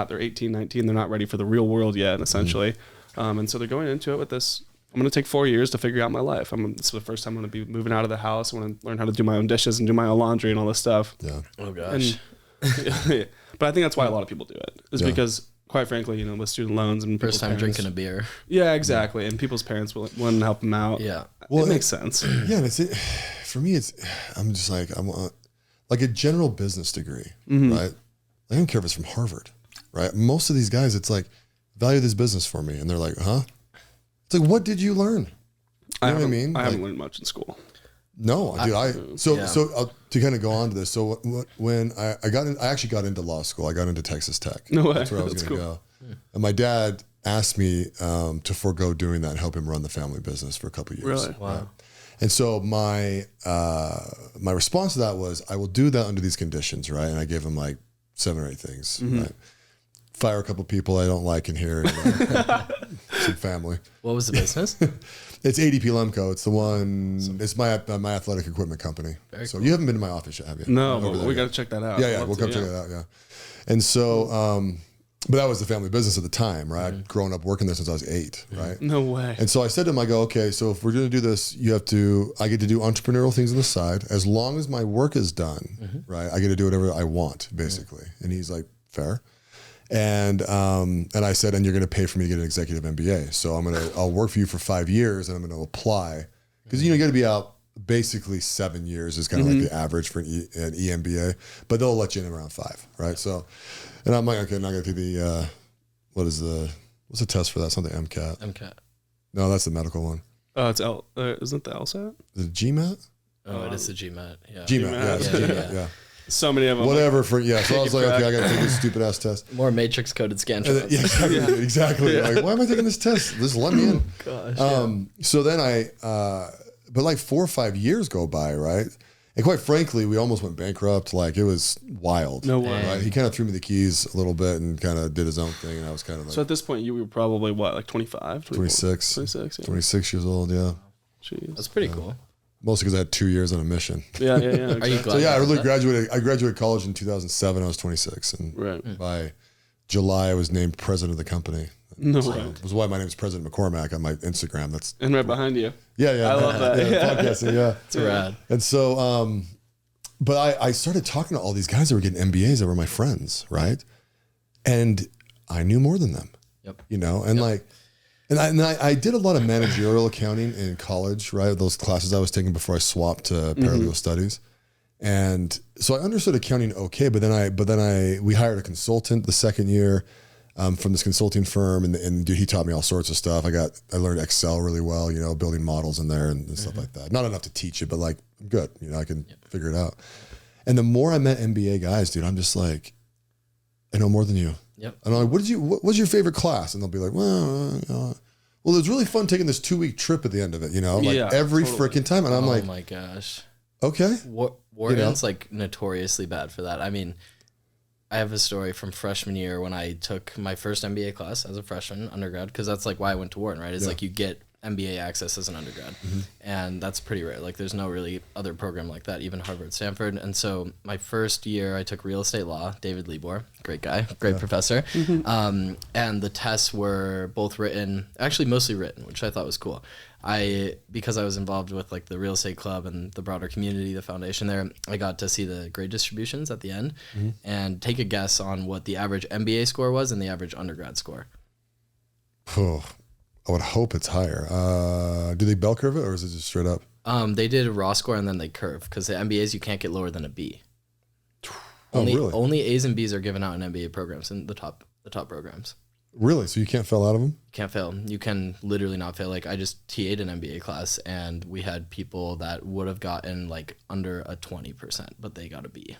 They're 18, 19. They're not ready for the real world yet, essentially. And so they're going into it with this. I'm going to take 4 years to figure out my life. It's the first time I'm going to be moving out of the house. I want to learn how to do my own dishes and do my own laundry and all this stuff. Yeah. Oh gosh. But I think that's why a lot of people do it. Is because, quite frankly, with student loans and first time drinking a beer. Yeah, exactly. And people's parents will help them out. Yeah. Well, it makes sense. Yeah. And for me, I'm just like, I want like a general business degree, right? I don't care if it's from Harvard, right? Most of these guys, it's like, value this business for me. And they're like, huh? It's like, what did you learn? You know what I mean? I haven't learned much in school. No, dude. So to kind of go on to this. So when I actually got into law school. I got into Texas Tech. No way. That's where I was going to go. And my dad asked me to forego doing that and help him run the family business for a couple of years. Really? Wow. Right? And so my response to that was, I will do that under these conditions, right? And I gave him like 7 or 8 things, right? Fire a couple people I don't like in here. Some family. What was the business? It's ADP Lemco. It's the one. It's my athletic equipment company. Very so cool. you haven't been to my office yet, have you? No, but we got to check that out. Yeah, we'll come check it out. Yeah. And so, but that was the family business at the time, right? I'd grown up working there since I was 8, right? No way. And so I said to him, I go, okay, so if we're going to do this, I get to do entrepreneurial things on the side. As long as my work is done, right? I get to do whatever I want, basically. And he's like, fair. And I said, and you're going to pay for me to get an executive MBA. So I'll work for you for 5 years and I'm going to apply. Because, you got to be out basically 7 years is kind of like the average for an EMBA, but they'll let you in around 5, right? So, and I'm like, okay, now I got to do the, what's the test for that? It's not the MCAT. MCAT. No, that's the medical one. It's isn't it the LSAT? Is it GMAT? Oh, it is the GMAT. Yeah. GMAT, yeah, it's GMAT, yeah. So many of them. Whatever so I was like, okay, I got to take this stupid ass test. More matrix coded Scantron. Yeah, exactly. Like, why am I taking this test? Just let me in. Gosh. So then but like 4 or 5 years go by, right? And quite frankly, we almost went bankrupt. Like, it was wild. No way. Right? He kind of threw me the keys a little bit and kind of did his own thing. And I was kind of like. So at this point, you were probably what, like 25? 26. 26, yeah. 26 years old, yeah. That's pretty cool. Mostly because I had 2 years on a mission. Yeah. Are you glad? So yeah, I graduated college in 2007. I was 26. And by July, I was named president of the company. No so way. That's why my name is President McCormack on my Instagram. That's And right behind you. Yeah. I love that. Podcasting, yeah. It's rad. And so, but I started talking to all these guys that were getting MBAs that were my friends, right? And I knew more than them. Yep. You know, and I did a lot of managerial accounting in college, right? Those classes I was taking before I swapped to paralegal studies. And so I understood accounting okay, but then we hired a consultant the second year from this consulting firm, and dude, he taught me all sorts of stuff. I learned Excel really well, you know, building models in there and stuff like that. Not enough to teach it, but like I'm good, you know, I can figure it out. And the more I met MBA guys, dude, I'm just like, I know more than you. Yep. And I'm like, what was your favorite class? And they'll be like, well, it was really fun taking this 2-week trip at the end of it, you know, like every freaking time. And I'm like, oh my gosh. Okay. Wharton's like notoriously bad for that. I mean, I have a story from freshman year when I took my first MBA class as a freshman undergrad, because that's like why I went to Wharton, right? It's like you get MBA access as an undergrad, and that's pretty rare. Like there's no really other program like that, even Harvard, Stanford. And so my first year I took real estate law, David Libor, great guy, great professor. And the tests were both written, actually mostly written, which I thought was cool. Because I was involved with like the real estate club and the broader community, the foundation there, I got to see the grade distributions at the end and take a guess on what the average MBA score was and the average undergrad score. Oh, I would hope it's higher. Do they bell curve it, or is it just straight up? They did a raw score and then they curve, because the MBAs you can't get lower than a B. Really? Only A's and B's are given out in MBA programs, in the top programs. Really? So you can't fail out of them? Can't fail. You can literally not fail. Like I just TA'd an MBA class, and we had people that would have gotten like under a 20%, but they got a B.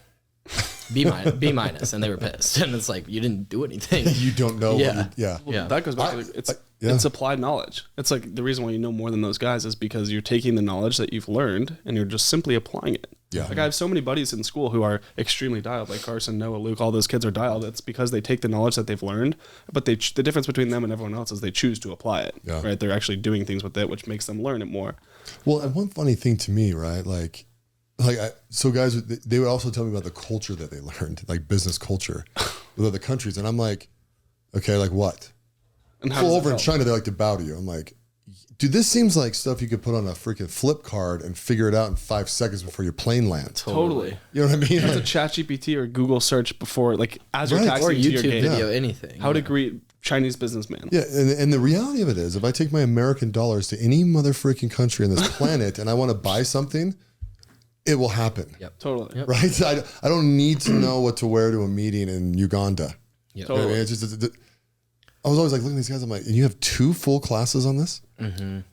B minus, and they were pissed. And it's like, you didn't do anything. You don't know. Well, that goes back to it's applied knowledge. It's like the reason why you know more than those guys is because you're taking the knowledge that you've learned and you're just simply applying it. Yeah. Like I have so many buddies in school who are extremely dialed, like Carson, Noah, Luke, all those kids are dialed. It's because they take the knowledge that they've learned, but the difference between them and everyone else is they choose to apply it, right? They're actually doing things with it, which makes them learn it more. Well, and one funny thing to me, right? So guys, they would also tell me about the culture that they learned, like business culture with other countries. And I'm like, okay, like what? And well, over in China, they like to bow to you. I'm like, dude, this seems like stuff you could put on a freaking flip card and figure it out in 5 seconds before your plane lands. Totally. You know what I mean? It's a ChatGPT or Google search before, like as you're taxiing or to your YouTube gate. video, anything. How to greet Chinese businessman. Yeah, and the reality of it is, if I take my American dollars to any mother freaking country on this planet and I want to buy something, it will happen. Yep. Totally. Yep. Right? I don't need to know what to wear to a meeting in Uganda. Yep. Totally. You know what I mean? It's just, I was always like looking at these guys, I'm like, and you have 2 full classes on this?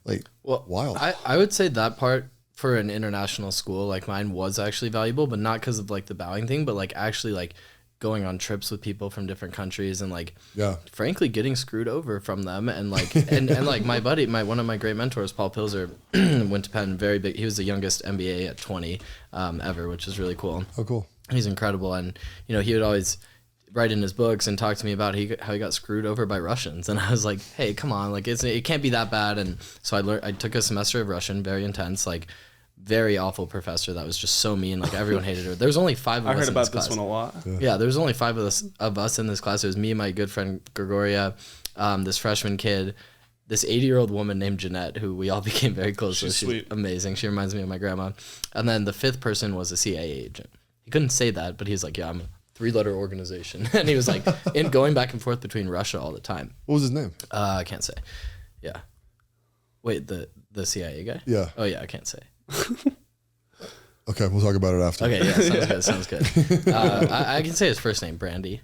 Like, wild. I would say that part for an international school like mine was actually valuable, but not because of like the bowing thing, but like actually like going on trips with people from different countries and like frankly getting screwed over from them, and like and like my buddy, one of my great mentors, Paul Pilzer, went to Penn, very big. He was the youngest MBA at 20 ever, which is really cool. Oh, cool. He's incredible, and you know he would always write in his books and talk to me about how he got screwed over by Russians, and I was like, hey, come on, like it can't be that bad. And so I took a semester of Russian, very intense, like very awful professor that was just so mean, like everyone hated her. There's only 5 of us in this class. I heard about this one a lot. Yeah, there's only 5 of us in this class. It was me, my good friend Gregoria, this freshman kid, this 80-year-old woman named Jeanette, who we all became very close with. She's sweet. Amazing. She reminds me of my grandma. And then the 5th person was a CIA agent. He couldn't say that, but he's like, yeah, I'm a 3-letter organization. And he was like going back and forth between Russia all the time. What was his name? I can't say. Yeah. Wait, the CIA guy? Yeah. Oh, yeah, I can't say. Okay, we'll talk about it after. Okay, yeah, sounds good. I can say his first name, Brandy.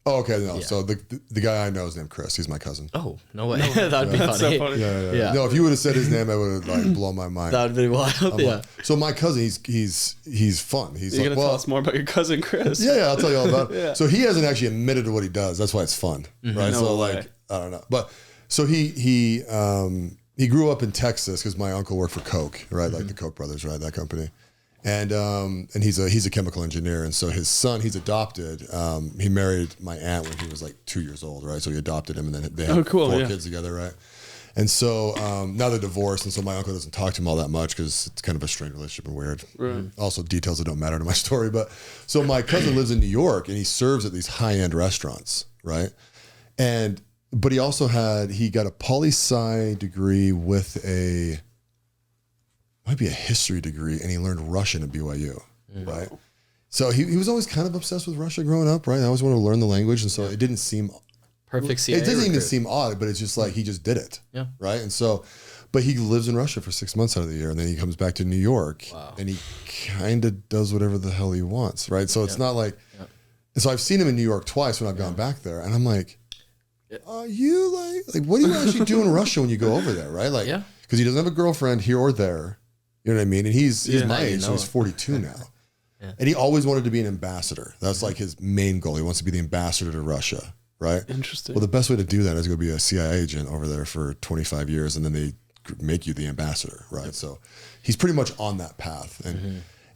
Oh, okay, no. Yeah. So the guy I know is named Chris. He's my cousin. Oh, no way. That would be funny. So funny. Yeah. No, if you would have said his name, I would have like blown my mind. That would be wild. Yeah. So my cousin, he's fun. He's You're gonna tell us more about your cousin Chris. Yeah, I'll tell you all about it. So he hasn't actually admitted to what he does. That's why it's fun, right? No so way. like I don't know, but so he grew up in Texas because my uncle worked for Coke, right? Like the Koch brothers, right? That company. And he's a chemical engineer, and so his son, he's adopted. He married my aunt when he was like 2 years old, right? So he adopted him, and then they had 4 kids together, right? And so now they're divorced, and so my uncle doesn't talk to him all that much because it's kind of a strained relationship and weird. Right. Also, details that don't matter to my story. But so my cousin lives in New York, and he serves at these high-end restaurants, right? But he also got a poli-sci degree with might be a history degree, and he learned Russian at BYU, right? So he was always kind of obsessed with Russia growing up, right? I always wanted to learn the language, and so it didn't seem perfect CIA it doesn't recruit. even seem odd, but it's just like he just did it. Yeah. Right. And so, but he lives in Russia for 6 months out of the year, and then he comes back to New York, and he kind of does whatever the hell he wants. Right. So it's not like, and so I've seen him in New York twice when I've gone back there, and I'm like, you like, what do you actually do in Russia when you go over there? Right. Like, because he doesn't have a girlfriend here or there. You know what I mean? And he's my age, so he's 42 now. And he always wanted to be an ambassador. That's like his main goal. He wants to be the ambassador to Russia. Right. Interesting. Well, the best way to do that is go be a CIA agent over there for 25 years, and then they make you the ambassador. Right. So he's pretty much on that path.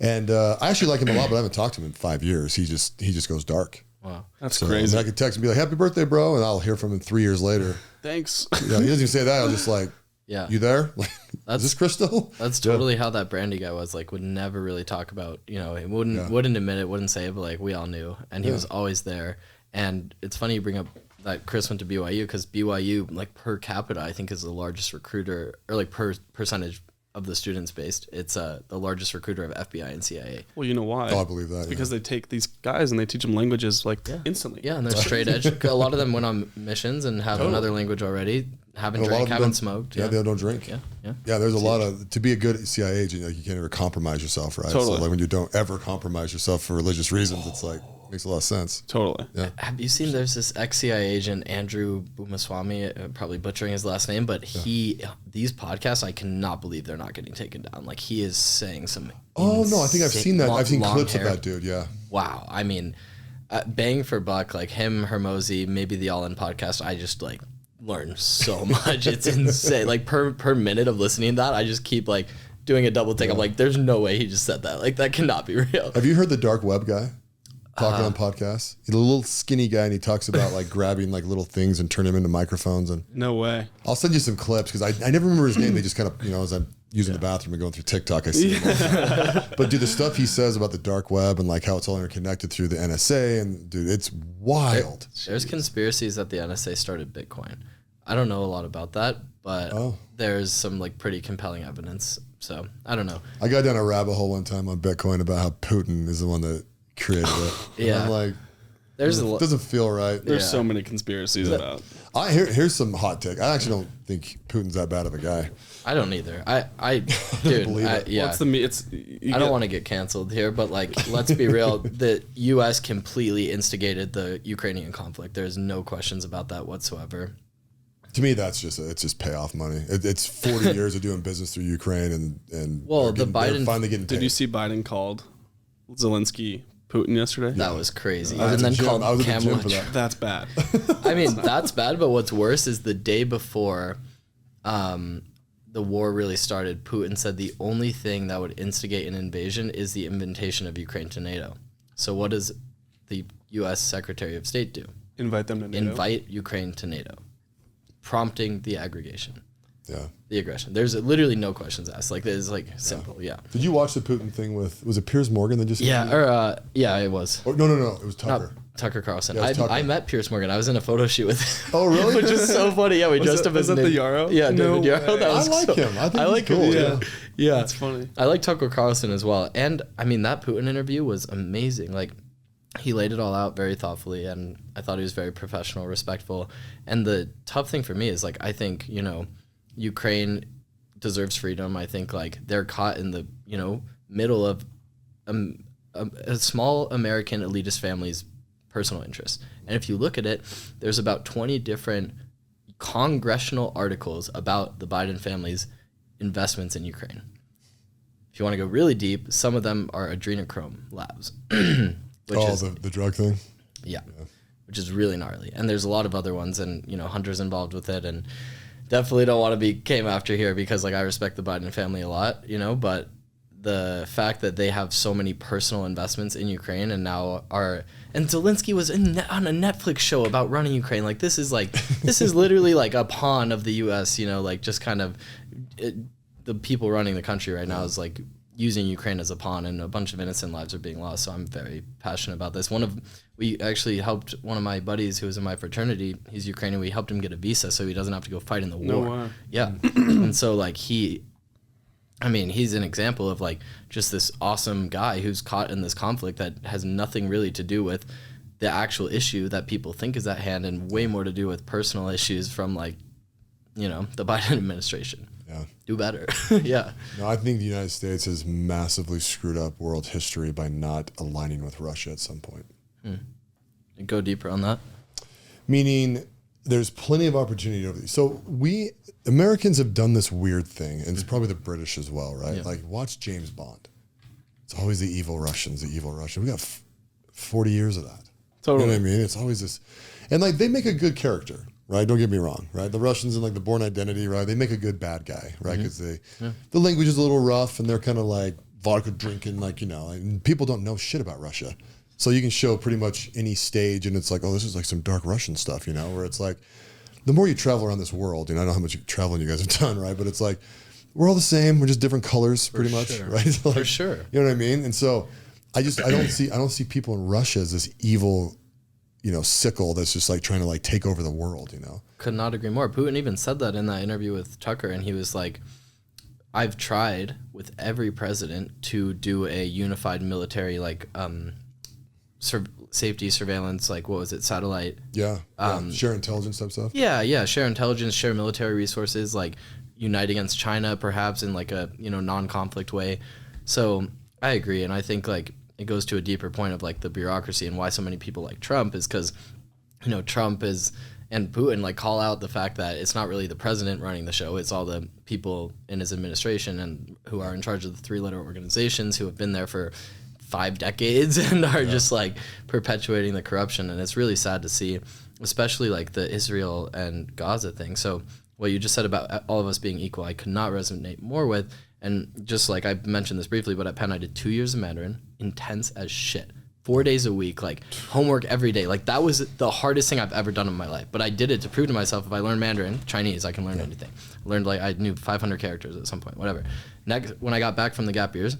And I actually like him a lot, but I haven't talked to him in 5 years. He just goes dark. Wow. That's crazy. I could text and be like, "Happy birthday, bro," and I'll hear from him 3 years later. Thanks. He doesn't even say that. I'll just like, you there? Like, is this Crystal? That's totally how that Brandy guy was. Like, would never really talk about, he wouldn't admit it, wouldn't say it, but like we all knew, and he was always there. And it's funny you bring up that Chris went to BYU, because BYU, like per capita, I think is the largest recruiter, or like per percentage of the students based. It's the largest recruiter of FBI and CIA. Well, you know why? Oh, I believe that. Because they take these guys and they teach them languages like instantly. Yeah, and they're straight edge. A lot of them went on missions and have another language already. Haven't drank, haven't smoked. Yeah, they don't drink. Yeah. There's a lot of, to be a good CIA agent, like you can't ever compromise yourself, right? Totally. So like when you don't ever compromise yourself for religious reasons, it's like, makes a lot of sense. Totally. Yeah. Have you seen, there's this ex-CIA agent, Andrew Bumaswamy, probably butchering his last name, but these podcasts, I cannot believe they're not getting taken down. Like, he is saying some Oh, no, I think I've seen that. I've seen clips hair. of that dude, yeah. Wow. I mean, bang for buck, like him, Hermosi, maybe the All In podcast, I just like learn so much. It's insane. Like per minute of listening to that, I just keep like doing a double take. I'm like, there's no way he just said that. Like, that cannot be real. Have you heard the dark web guy talking on podcasts? He's a little skinny guy, and he talks about like grabbing like little things and turning them into microphones. And no way. I'll send you some clips, because I never remember his name. They just kind of, as I'm using the bathroom and going through TikTok, I see him. But dude, the stuff he says about the dark web and like how it's all interconnected through the NSA, and dude, it's wild. There's conspiracies that the NSA started Bitcoin. I don't know a lot about that, but there's some like pretty compelling evidence. So I don't know. I got down a rabbit hole one time on Bitcoin about how Putin is the one that created it. Yeah. I'm like, it doesn't feel right. There's so many conspiracies about. Here's some hot take. I actually don't think Putin's that bad of a guy. I don't either. Dude, believe it. Yeah. Well, I don't want to get canceled here, but like, let's be real. The U.S. completely instigated the Ukrainian conflict. There's no questions about that whatsoever. To me, it's just payoff money. It's 40 years of doing business through Ukraine, and well, they're finally getting paid. Did you see Biden called Zelensky Putin yesterday? That was crazy. I was and then at the gym Kamala. for that. That's bad. I mean, that's bad, but what's worse is the day before the war really started, Putin said the only thing that would instigate an invasion is the invitation of Ukraine to NATO. So what does the U.S. Secretary of State do? Invite them to NATO? Invite Ukraine to NATO, prompting the aggregation. Yeah. The aggression. There's literally no questions asked. Like, it's like simple. Yeah. Did you watch the Putin thing was it Piers Morgan that just? Yeah. It was. Oh, no. It was Tucker. Tucker Carlson. Yeah, Tucker. I met Piers Morgan. I was in a photo shoot with him. Oh, really? Which is so funny. Yeah, we dressed up as Was that the Yarrow? Yeah, David Yarrow. That I was like him. I think he's cool. Him too. Yeah. That's funny. I like Tucker Carlson as well. And I mean, that Putin interview was amazing. Like, he laid it all out very thoughtfully, and I thought he was very professional, respectful. And the tough thing for me is, like, I think, Ukraine deserves freedom. I think, like, they're caught in the, middle of a small American elitist family's personal interests. And if you look at it, there's about 20 different congressional articles about the Biden family's investments in Ukraine. If you want to go really deep, some of them are adrenochrome labs. The drug thing? Yeah, which is really gnarly. And there's a lot of other ones, and, Hunter's involved with it, and definitely don't want to be came after here because, like, I respect the Biden family a lot, but the fact that they have so many personal investments in Ukraine and now and Zelensky was on a Netflix show about running Ukraine. Like this is literally like a pawn of the US, you know, like just kind of the people running the country right now is like using Ukraine as a pawn, and a bunch of innocent lives are being lost. So I'm very passionate about this. We actually helped one of my buddies who was in my fraternity. He's Ukrainian. We helped him get a visa so he doesn't have to go fight in the war. No way. Yeah. And so like he's an example of like just this awesome guy who's caught in this conflict that has nothing really to do with the actual issue that people think is at hand, and way more to do with personal issues from like, you know, the Biden administration. Yeah. Do better. Yeah. No, I think the United States has massively screwed up world history by not aligning with Russia at some point. Go deeper on that. Meaning there's plenty of opportunity over there. So we Americans have done this weird thing, and it's probably the British as well, right? Yeah. Like watch James Bond. It's always the evil Russians, We got 40 years of that. Totally. You know what I mean? It's always this. And like they make a good character, right? Don't get me wrong, right? The Russians in like the Bourne Identity, right? They make a good bad guy, right? Because the language is a little rough, and they're kind of like vodka drinking, like, you know, and people don't know shit about Russia. So you can show pretty much any stage, and it's like, oh, this is like some dark Russian stuff, you know, where it's like, the more you travel around this world, you know, I don't know how much traveling you guys have done, right? But it's like, we're all the same. We're just different colors, pretty much, right? So like, For sure. You know what I mean? And so I don't see people in Russia as this evil, you know, sickle that's just like trying to like take over the world, you know? Could not agree more. Putin even said that in that interview with Tucker, and he was like, I've tried with every president to do a unified military, like, safety surveillance, like what was it, satellite? Share intelligence type stuff. Share intelligence, share military resources, like unite against China perhaps in like a, you know, non-conflict way. So I agree, and I think like it goes to a deeper point of like the bureaucracy and why so many people like Trump is because, you know, Trump is and Putin like call out the fact that it's not really the president running the show, it's all the people in his administration and who are in charge of the three-letter organizations who have been there for 5 decades and are just like perpetuating the corruption. And it's really sad to see, especially like the Israel and Gaza thing. So what you just said about all of us being equal, I could not resonate more with. And just like I mentioned this briefly, but at Penn I did 2 years of Mandarin, intense as shit, 4 days a week, like homework every day. Like that was the hardest thing I've ever done in my life. But I did it to prove to myself, if I learn Mandarin, Chinese, I can learn anything. I learned like I knew 500 characters at some point, whatever. Next, when I got back from the gap years,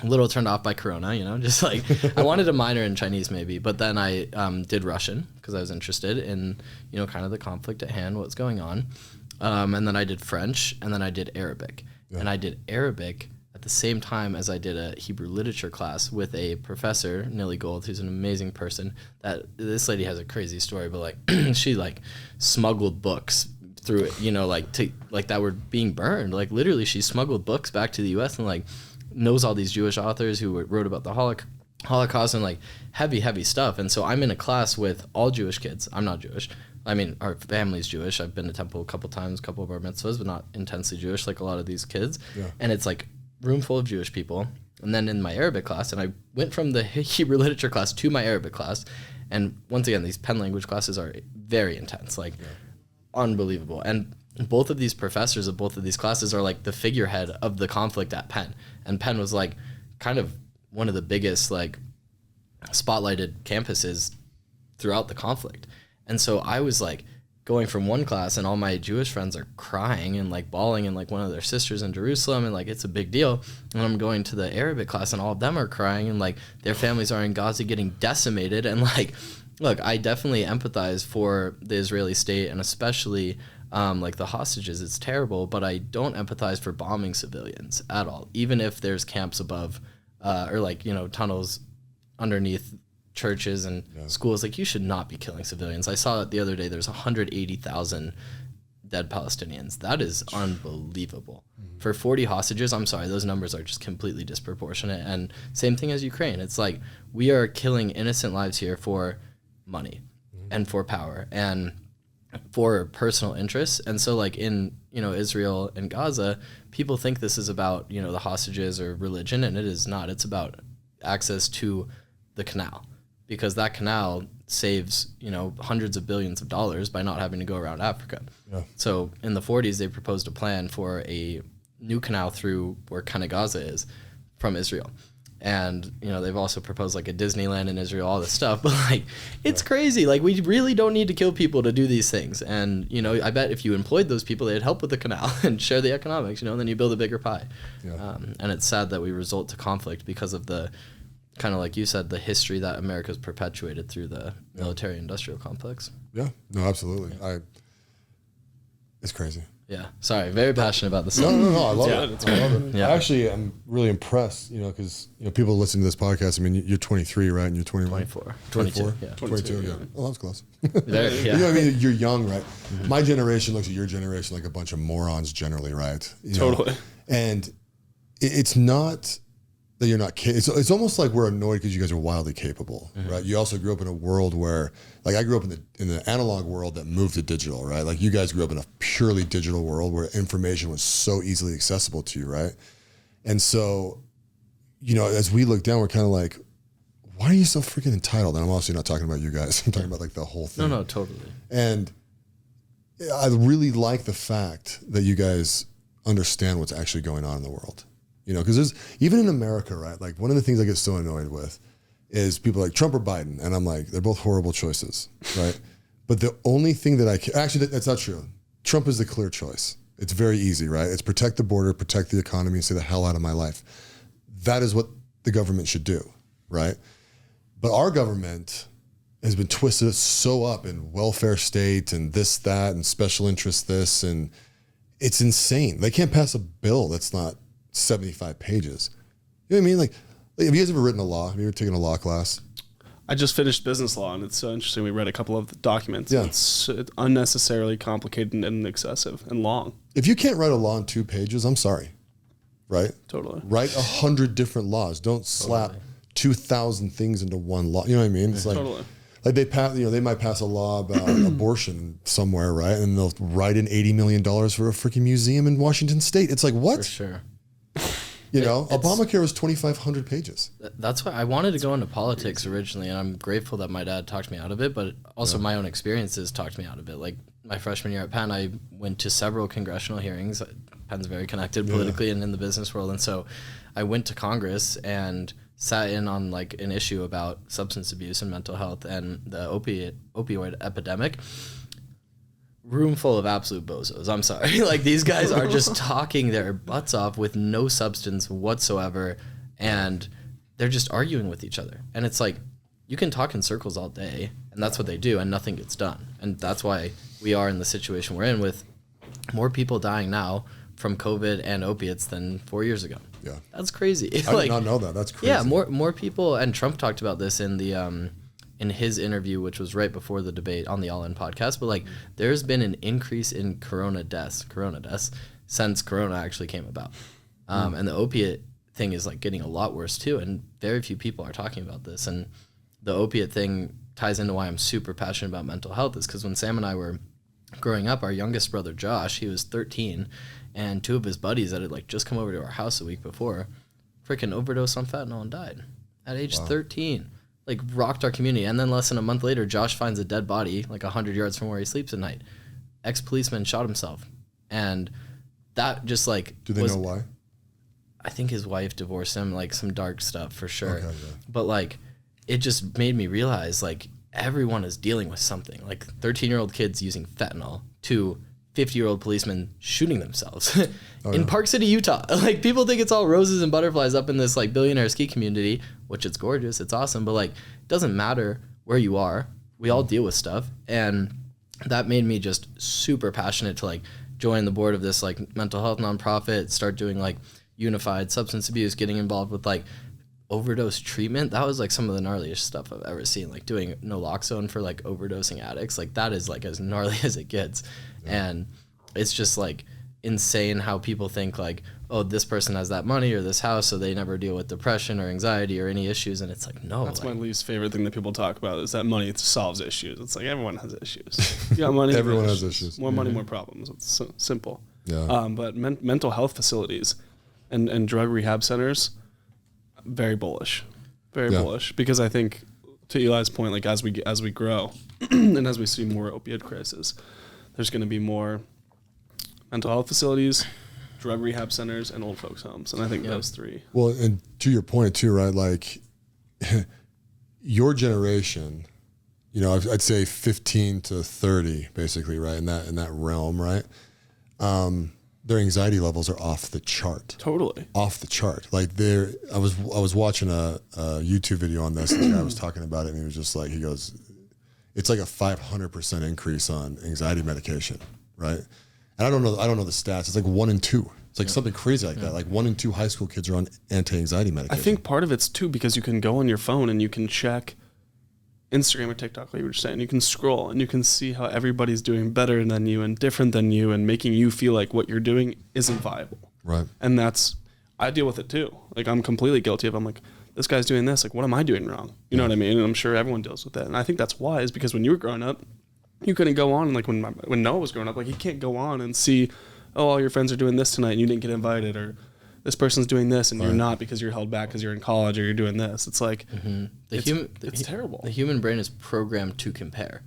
a little turned off by Corona, you know, just like I wanted a minor in Chinese maybe, but then I did Russian because I was interested in, you know, kind of the conflict at hand, what's going on. And then I did French, and then I did Arabic. Yeah. And I did Arabic at the same time as I did a Hebrew literature class with a professor, Nilly Gold, who's an amazing person. This lady has a crazy story, but like she like smuggled books through it, you know, like that were being burned. Like literally she smuggled books back to the US and like knows all these Jewish authors who wrote about the Holocaust and like heavy stuff. And so I'm in a class with all Jewish kids. I'm not Jewish. I mean, our family's Jewish. I've been to temple a couple times, a couple of bar mitzvahs, but not intensely Jewish like a lot of these kids. Yeah. And it's like room full of Jewish people. And then in my Arabic class, and I went from the Hebrew literature class to my Arabic class. And once again, these Penn language classes are very intense, like unbelievable. And both of these professors of both of these classes are like the figurehead of the conflict at Penn. And Penn was like kind of one of the biggest like spotlighted campuses throughout the conflict. And so I was like going from one class and all my Jewish friends are crying and like bawling and like one of their sisters in Jerusalem and like it's a big deal. And I'm going to the Arabic class and all of them are crying and like their families are in Gaza getting decimated. And like, look, I definitely empathize for the Israeli state and especially like the hostages. It's terrible, but I don't empathize for bombing civilians at all, even if there's camps above or like, you know, tunnels underneath churches and schools. Like you should not be killing civilians. I saw it the other day. There's 180,000 dead Palestinians. That is unbelievable. Mm-hmm. For 40 hostages, I'm sorry, those numbers are just completely disproportionate. And same thing as Ukraine. It's like we are killing innocent lives here for money and for power and for personal interests. And so like in, you know, Israel and Gaza, people think this is about, you know, the hostages or religion, and it is not. It's about access to the canal, because that canal saves, you know, hundreds of billions of dollars by not having to go around Africa. Yeah. So in the 40s, they proposed a plan for a new canal through where kind of Gaza is from Israel. And, you know, they've also proposed like a Disneyland in Israel, all this stuff. But like, it's crazy. Like, we really don't need to kill people to do these things. And, you know, I bet if you employed those people, they'd help with the canal and share the economics, you know, and then you build a bigger pie. Yeah. And it's sad that we resort to conflict because of the, kind of like you said, the history that America's perpetuated through the military industrial complex. Yeah, no, absolutely. It's crazy. Yeah. Sorry. Very passionate about this. No, I love it. I love it. Yeah. Actually, I'm really impressed, you know, because, you know, people listen to this podcast. I mean, you're 23, right? And you're 21? 24. 22. Yeah. 22, yeah. Oh, that was close. Very, yeah. You know what I mean? You're young, right? Mm-hmm. My generation looks at your generation like a bunch of morons generally, right? You Totally. know? And it's not that you're not it's almost like we're annoyed because you guys are wildly capable, right? You also grew up in a world where, like, I grew up in the analog world that moved to digital, right? Like, you guys grew up in a purely digital world where information was so easily accessible to you, right? And so, you know, as we look down, we're kind of like, why are you so freaking entitled? And I'm obviously not talking about you guys. I'm talking about like the whole thing. No, totally. And I really like the fact that you guys understand what's actually going on in the world. You know, because there's, even in America, right? Like, one of the things I get so annoyed with is people like Trump or Biden. And I'm like, they're both horrible choices, right? But the only thing that actually, that's not true. Trump is the clear choice. It's very easy, right? It's protect the border, protect the economy, and stay the hell out of my life. That is what the government should do, right? But our government has been twisted so up in welfare state and this, that, and special interest this, and it's insane. They can't pass a bill that's not 75 pages. You know what I mean? Like, have you guys ever written a law? Have you ever taken a law class? I just finished business law, and it's so interesting. We read a couple of the documents. Yeah. It's unnecessarily complicated and excessive and long. If you can't write a law in 2 pages, I'm sorry, right? Totally. Write 100 different laws. Don't slap 2,000 things into one law. You know what I mean? It's like, Totally. like they might pass a law about abortion somewhere, right? And they'll write in $80 million for a freaking museum in Washington State. It's like, what? For sure. You know, Obamacare was 2,500 pages. That's why I wanted to go into politics originally, and I'm grateful that my dad talked me out of it, but also my own experiences talked me out of it. Like, my freshman year at Penn, I went to several congressional hearings. Penn's very connected politically and in the business world, and so I went to Congress and sat in on like an issue about substance abuse and mental health and the opioid epidemic. Room full of absolute bozos. I'm sorry. Like, these guys are just talking their butts off with no substance whatsoever, and they're just arguing with each other. And it's like, you can talk in circles all day, and that's what they do, and nothing gets done. And that's why we are in the situation we're in, with more people dying now from COVID and opiates than 4 years ago. Yeah. That's crazy. I did not know that. That's crazy. Yeah, more people, and Trump talked about this in the in his interview, which was right before the debate on the All In podcast, but like, there's been an increase in corona deaths since corona actually came about. And the opiate thing is like getting a lot worse too, and very few people are talking about this. And the opiate thing ties into why I'm super passionate about mental health, is because when Sam and I were growing up, our youngest brother Josh, he was 13, and 2 of his buddies that had like just come over to our house a week before freaking overdosed on fentanyl and died at age 13. Like, rocked our community. And then less than a month later, Josh finds a dead body like 100 yards from where he sleeps at night. Ex-policeman shot himself. And that just like... Do they know why? I think his wife divorced him, like some dark stuff for sure. Okay, yeah. But like, it just made me realize like everyone is dealing with something. Like 13-year-old kids using fentanyl to 50-year-old policemen shooting themselves in Park City, Utah. Like, people think it's all roses and butterflies up in this like billionaire ski community, which it's gorgeous, it's awesome, but like, it doesn't matter where you are. We all deal with stuff, and that made me just super passionate to like join the board of this like mental health nonprofit, start doing like unified substance abuse, getting involved with like overdose treatment. That was like some of the gnarliest stuff I've ever seen, like doing naloxone for like overdosing addicts. Like, that is like as gnarly as it gets. And it's just like insane how people think like, oh, this person has that money or this house, so they never deal with depression or anxiety or any issues. And it's like, no. That's my least favorite thing that people talk about, is that money solves issues. It's like, everyone has issues. You got money. Everyone has issues. More money, more problems. It's so simple. Yeah. But mental health facilities and drug rehab centers, very bullish. Very bullish. Because I think, to Eli's point, like, as we grow and as we see more opioid crisis, there's going to be more mental health facilities, drug rehab centers, and old folks homes. And I think those three. Well, and to your point too, right? Like your generation, you know, I'd say 15 to 30, basically, right? In that realm, right? Their anxiety levels are off the chart. Totally. Off the chart. Like I was watching a YouTube video on this, and the guy was talking about it, and he was just like, he goes, it's like a 500% increase on anxiety medication, right? And I don't know the stats. It's like 1 in 2. It's like something crazy like that. Like 1 in 2 high school kids are on anti-anxiety medication. I think part of it's too because you can go on your phone and you can check Instagram or TikTok, like you were saying. You can scroll and you can see how everybody's doing better than you and different than you and making you feel like what you're doing isn't viable. Right. And I deal with it too. Like I'm completely guilty of, I'm like, this guy's doing this. Like, what am I doing wrong? You know what I mean? And I'm sure everyone deals with that. And I think that's why is because when you were growing up, you couldn't go on. And like when Noah was growing up, like he can't go on and see, oh, all your friends are doing this tonight and you didn't get invited, or this person's doing this and you're not because you're held back because you're in college or you're doing this. It's like, it's terrible. The human brain is programmed to compare.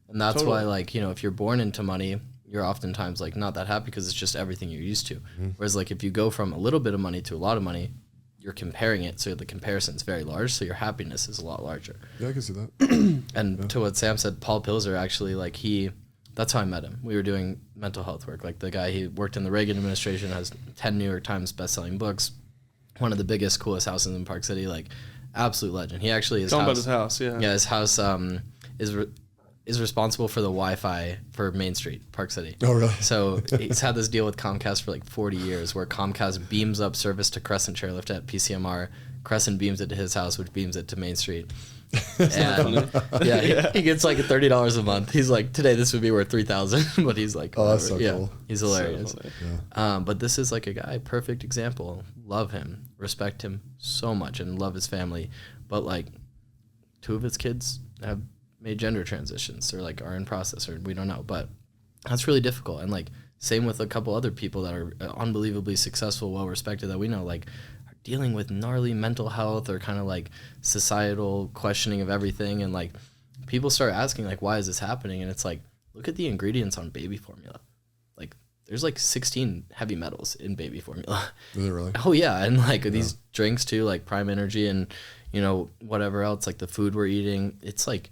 And that's why, like, you know, if you're born into money, you're oftentimes like not that happy because it's just everything you're used to. Whereas like if you go from a little bit of money to a lot of money, you're comparing it. So the comparison is very large. So your happiness is a lot larger. Yeah, I can see that. And to what Sam said, Paul Pilzer actually, like that's how I met him. We were doing mental health work. Like the guy, he worked in the Reagan administration, has 10 New York Times best-selling books, one of the biggest, coolest houses in Park City, like absolute legend. He actually, Tell him about his house, yeah. Yeah, his house is responsible for the Wi-Fi for Main Street, Park City. Oh, really? So he's had this deal with Comcast for like 40 years where Comcast beams up service to Crescent Chairlift at PCMR. Crescent beams it to his house, which beams it to Main Street. And he gets like $30 a month. He's like, today this would be worth $3,000, but he's like, oh, that's so cool. He's hilarious. So but this is like a guy, perfect example. Love him, respect him so much, and love his family. But like, 2 of his kids have made gender transitions or like are in process, or we don't know. But that's really difficult. And like, same with a couple other people that are unbelievably successful, well respected that we know, like, dealing with gnarly mental health or kind of like societal questioning of everything. And like people start asking like, why is this happening? And it's like, look at the ingredients on baby formula. Like there's like 16 heavy metals in baby formula. Is it really? Oh yeah. And like these drinks too, like Prime Energy and, you know, whatever else, like the food we're eating, it's like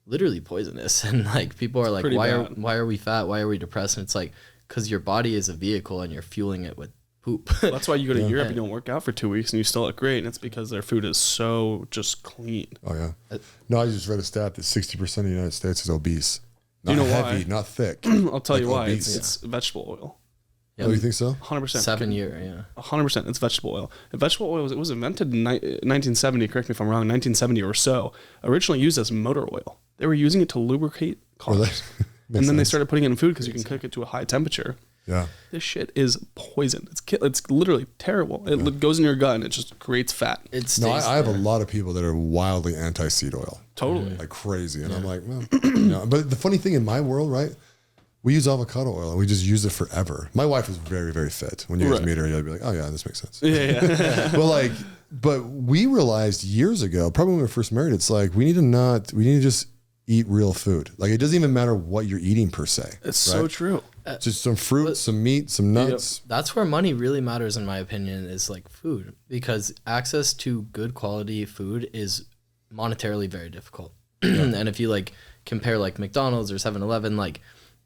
literally poisonous. And like people are like, why are we fat? Why are we depressed? And it's like, cause your body is a vehicle and you're fueling it with poop. That's why you go to Europe and you don't work out for 2 weeks and you still look great, and it's because their food is so just clean. Oh yeah. No, I just read a stat that 60% of the United States is obese. Not you know heavy, why? Not thick. I'll tell like you why. obese. It's vegetable oil. Yeah. Oh, you think so? 100%. 7 year, yeah. 100%. It's vegetable oil. And vegetable oil was invented in 1970. Correct me if I'm wrong. 1970 or so. Originally used as motor oil. They were using it to lubricate cars. And then they started putting it in food because you can cook it to a high temperature. Yeah. This shit is poison. It's literally terrible. It goes in your gut and it just creates fat. I have a lot of people that are wildly anti-seed oil. Totally. Like crazy. And I'm like, well, you know. But the funny thing in my world, right? We use avocado oil and we just use it forever. My wife is very, very fit. When you guys meet her, you'll be like, oh yeah, this makes sense. Yeah. But we realized years ago, probably when we were first married, it's like, we need to just eat real food. Like it doesn't even matter what you're eating per se. It's so true. Just some fruit, some meat, some nuts. Yep. That's where money really matters, in my opinion, is like food, because access to good quality food is monetarily very difficult. And if you like compare like McDonald's or 7-Eleven, like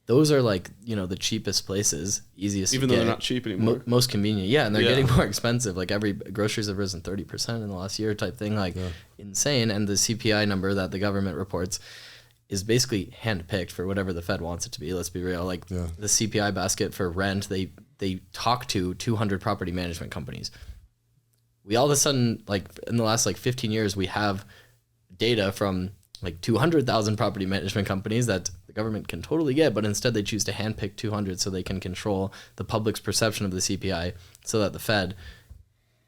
those are like, you know, the cheapest places, easiest even to though get, they're not cheap anymore. Most convenient. Yeah, and they're getting more expensive. Like groceries have risen 30% in the last year type thing, like insane. And the CPI number that the government reports is basically handpicked for whatever the Fed wants it to be. Let's be real. Like the CPI basket for rent, they talk to 200 property management companies. We all of a sudden, like in the last like 15 years, we have data from like 200,000 property management companies that the government can totally get, but instead they choose to handpick 200 so they can control the public's perception of the CPI so that the Fed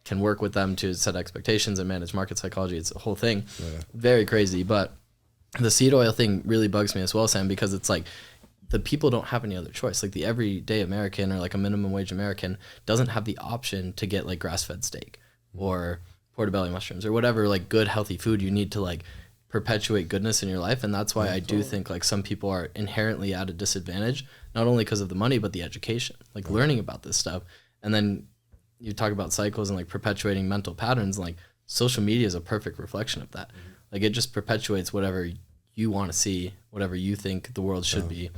can work with them to set expectations and manage market psychology. It's a whole thing. Very crazy. But the seed oil thing really bugs me as well, Sam, because it's like the people don't have any other choice. Like the everyday American or like a minimum wage American doesn't have the option to get like grass-fed steak or portobello mushrooms or whatever like good healthy food you need to like perpetuate goodness in your life. And that's why I do think like some people are inherently at a disadvantage, not only because of the money but the education, like learning about this stuff. And then you talk about cycles and like perpetuating mental patterns. Like social media is a perfect reflection of that. Like it just perpetuates whatever you want to see, whatever you think the world should be.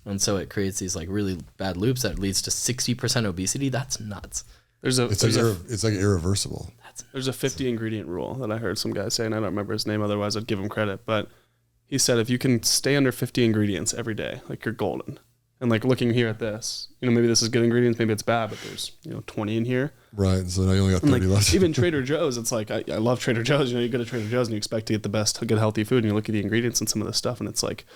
And so it creates these like really bad loops that leads to 60% obesity. That's nuts. It's like irreversible. There's a 50 ingredient rule that I heard some guy say, and I don't remember his name, otherwise I'd give him credit. But he said if you can stay under 50 ingredients every day, like you're golden. And like looking here at this, maybe this is good ingredients, maybe it's bad, but there's 20 in here. Right. So now you only got 30 left. Even Trader Joe's, it's like I love Trader Joe's. You go to Trader Joe's and you expect to get the best, good healthy food, and you look at the ingredients and some of the stuff, and it's like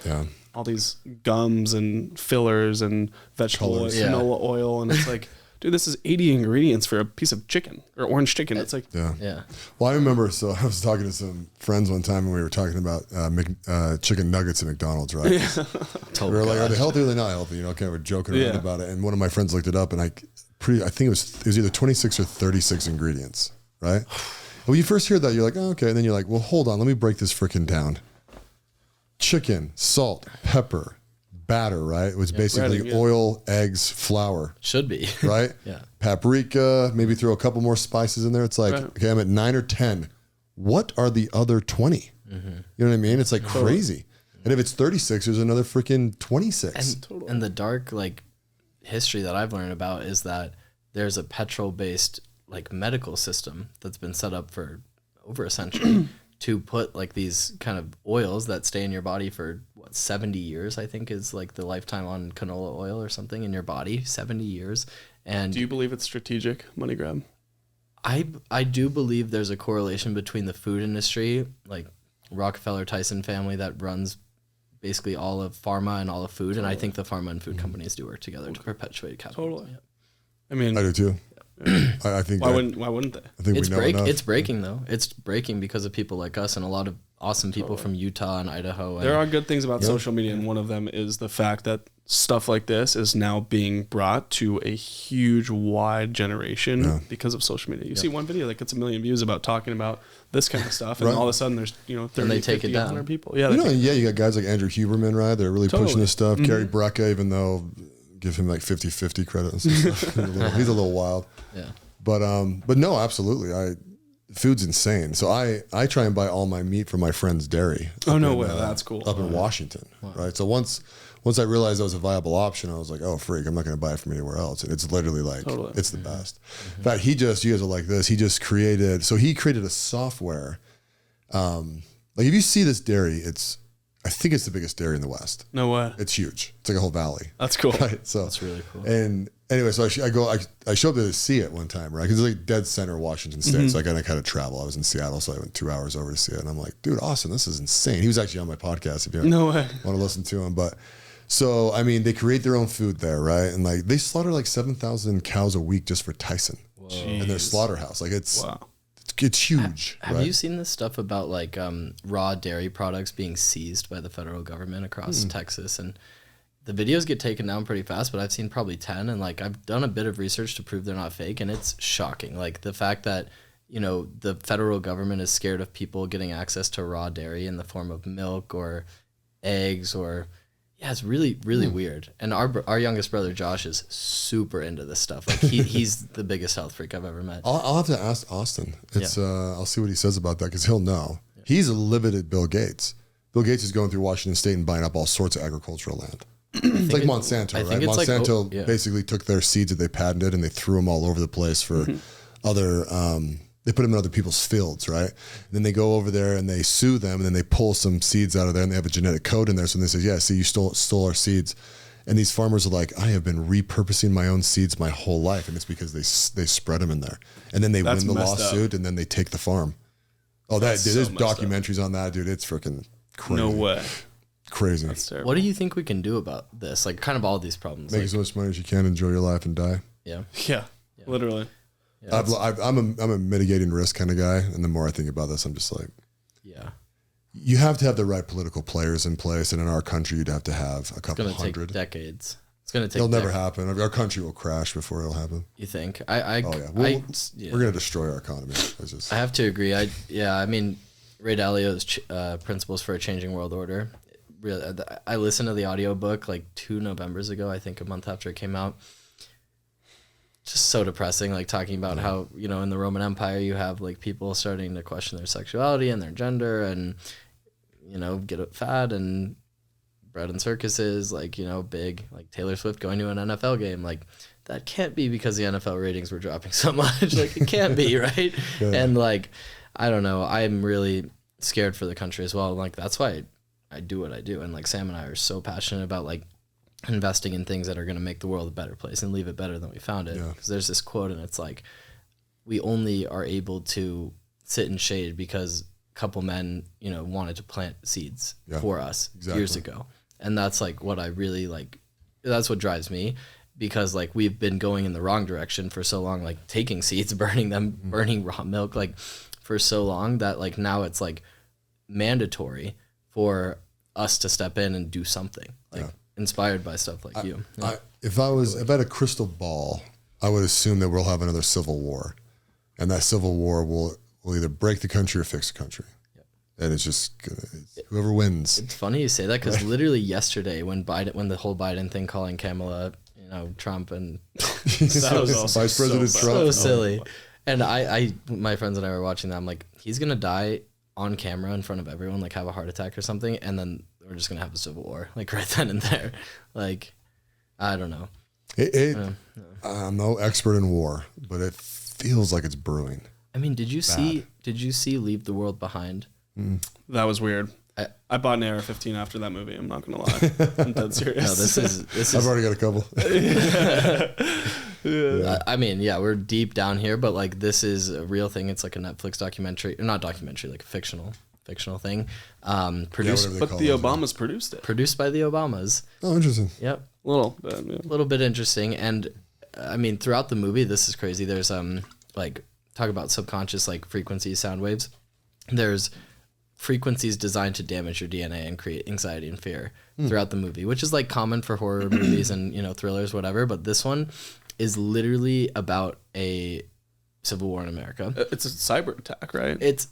all these gums and fillers and vegetable oil, canola oil, and it's like, dude, this is 80 ingredients for a piece of chicken or orange chicken. It's like, yeah. Well, I remember, so I was talking to some friends one time and we were talking about chicken nuggets at McDonald's, right? Yeah. We were like, are they healthy or are they not healthy? Kind of joking around about it. And one of my friends looked it up and I think it was either 26 or 36 ingredients, right? When you first hear that, you're like, oh, okay. And then you're like, well, hold on, let me break this freaking down. Chicken, salt, pepper, batter, right? It was basically oil, eggs, flour. Should be. Right? Yeah. Paprika, maybe throw a couple more spices in there. It's like, okay, I'm at 9 or 10. What are the other 20? You know what I mean? It's like crazy. And if it's 36, there's another freaking 26. And the dark like history that I've learned about is that there's a petrol-based like medical system that's been set up for over a century to put like these kind of oils that stay in your body for 70 years, I think is like the lifetime on canola oil or something in your body, 70 years. And do you believe it's strategic money grab? I do believe there's a correlation between the food industry, like Rockefeller Tyson family that runs basically all of pharma and all of food. And I think the pharma and food companies do work together to perpetuate capitalism. Totally. Yeah. I mean, I do too. I think why wouldn't they? I think it's breaking though. It's breaking because of people like us and a lot of awesome people from Utah and Idaho. There are good things about social media, and one of them is the fact that stuff like this is now being brought to a huge, wide generation because of social media. You see one video that gets 1 million views about talking about this kind of stuff, and all of a sudden there's 30, 50, 100 people. Yeah, you got guys like Andrew Huberman, right? They're really pushing this stuff. Gary Brecka, even though give him like 50-50 credit and stuff. He's a little wild. Yeah. But no, absolutely. Food's insane. So I try and buy all my meat from my friend's dairy. Oh, no way. That's cool. Up in Washington. Wow. Right. So once I realized that was a viable option, I was like, oh, freak, I'm not going to buy it from anywhere else. And it's literally like, it's the best. In fact, you guys are like this. He created a software. Like if you see this dairy, I think it's the biggest dairy in the West. No way. It's huge. It's like a whole valley. That's cool. Right? So that's really cool. And anyway, so I showed up to see it one time, right? Because it's like dead center Washington State. So I got to kind of travel. I was in Seattle, so I went 2 hours over to see it. And I'm like, dude, Austin, this is insane. He was actually on my podcast if you want to listen to him. But so, I mean, they create their own food there, right? And like they slaughter like 7,000 cows a week just for Tyson and their slaughterhouse. Like it's huge. Have you seen this stuff about like raw dairy products being seized by the federal government across Texas? And the videos get taken down pretty fast, but I've seen probably 10. And like I've done a bit of research to prove they're not fake. And it's shocking. Like the fact that, the federal government is scared of people getting access to raw dairy in the form of milk or eggs or... Yeah, it's really, really weird. And our youngest brother, Josh, is super into this stuff. Like he's the biggest health freak I've ever met. I'll have to ask Austin. I'll see what he says about that because he'll know. Yeah. He's livid at Bill Gates. Bill Gates is going through Washington State and buying up all sorts of agricultural land. It's like Monsanto, right? Monsanto basically took their seeds that they patented and they threw them all over the place for other... they put them in other people's fields, right? And then they go over there and they sue them, and then they pull some seeds out of there, and they have a genetic code in there. So they say, yeah, see, you stole our seeds. And these farmers are like, I have been repurposing my own seeds my whole life, and it's because they spread them in there. And then they win the lawsuit, and then they take the farm. Oh, there's documentaries on that, dude. It's freaking crazy. No way. Crazy. That's terrible. What do you think we can do about this? Like, kind of all these problems. Make as much money as you can, enjoy your life, and die. Yeah. Yeah. Literally. Yeah, I'm a mitigating risk kind of guy, and the more I think about this, I'm just like, you have to have the right political players in place, and in our country, you'd have to have a couple hundred. It's going to take decades. It's going to take. It'll never happen. Our country will crash before it'll happen. You think? We're going to destroy our economy. I have to agree. I mean, Ray Dalio's Principles for a Changing World Order. Really, I listened to the audiobook like 2 Novembers ago. I think a month after it came out. just so depressing, like talking about how, you know, in the Roman Empire you have like people starting to question their sexuality and their gender and, you know, get fat and bred in circuses, like, you know, big, like Taylor Swift going to an NFL game. Like, that can't be because the NFL ratings were dropping so much. Like, it can't be, right? Yeah. And like, I don't know, I'm really scared for the country as well. Like, that's why I do what I do. And like Sam and I are so passionate about like investing in things that are going to make the world a better place and leave it better than we found it. Because there's this quote, and it's like, we only are able to sit in shade because a couple men, you know, wanted to plant seeds for us years ago. And that's like what I really like, that's what drives me, because like we've been going in the wrong direction for so long, like taking seeds, burning them, burning raw milk, like for so long that like now it's like mandatory for us to step in and do something, like inspired by stuff like you. If I had a crystal ball, I would assume that we'll have another civil war, and that civil war will either break the country or fix the country. And it's just whoever wins. It's funny you say that, because literally yesterday when the whole Biden thing, calling Kamala, you know, Trump, and that was Vice President Trump, so silly. And my friends and I were watching that. I'm like, he's gonna die on camera in front of everyone, like have a heart attack or something, and then we're just gonna have a civil war, like right then and there. Like, I don't know. I'm no expert in war, but it feels like it's brewing. I mean, did you see Leave the World Behind? That was weird. I bought an AR-15 after that movie. I'm not gonna lie. I'm dead serious. No, this is. I've already got a couple. I mean, we're deep down here, but like this is a real thing. It's like a Netflix documentary, not documentary, like a fictional thing. Produced, but the Obamas produced it. Produced by the Obamas. Oh, interesting. Yep. A little bit interesting, and I mean, throughout the movie, this is crazy. There's like talk about subconscious like frequencies, sound waves. There's frequencies designed to damage your DNA and create anxiety and fear throughout the movie, which is like common for horror movies and, you know, thrillers, whatever. But this one is literally about a civil war in America. It's a cyber attack, right? It's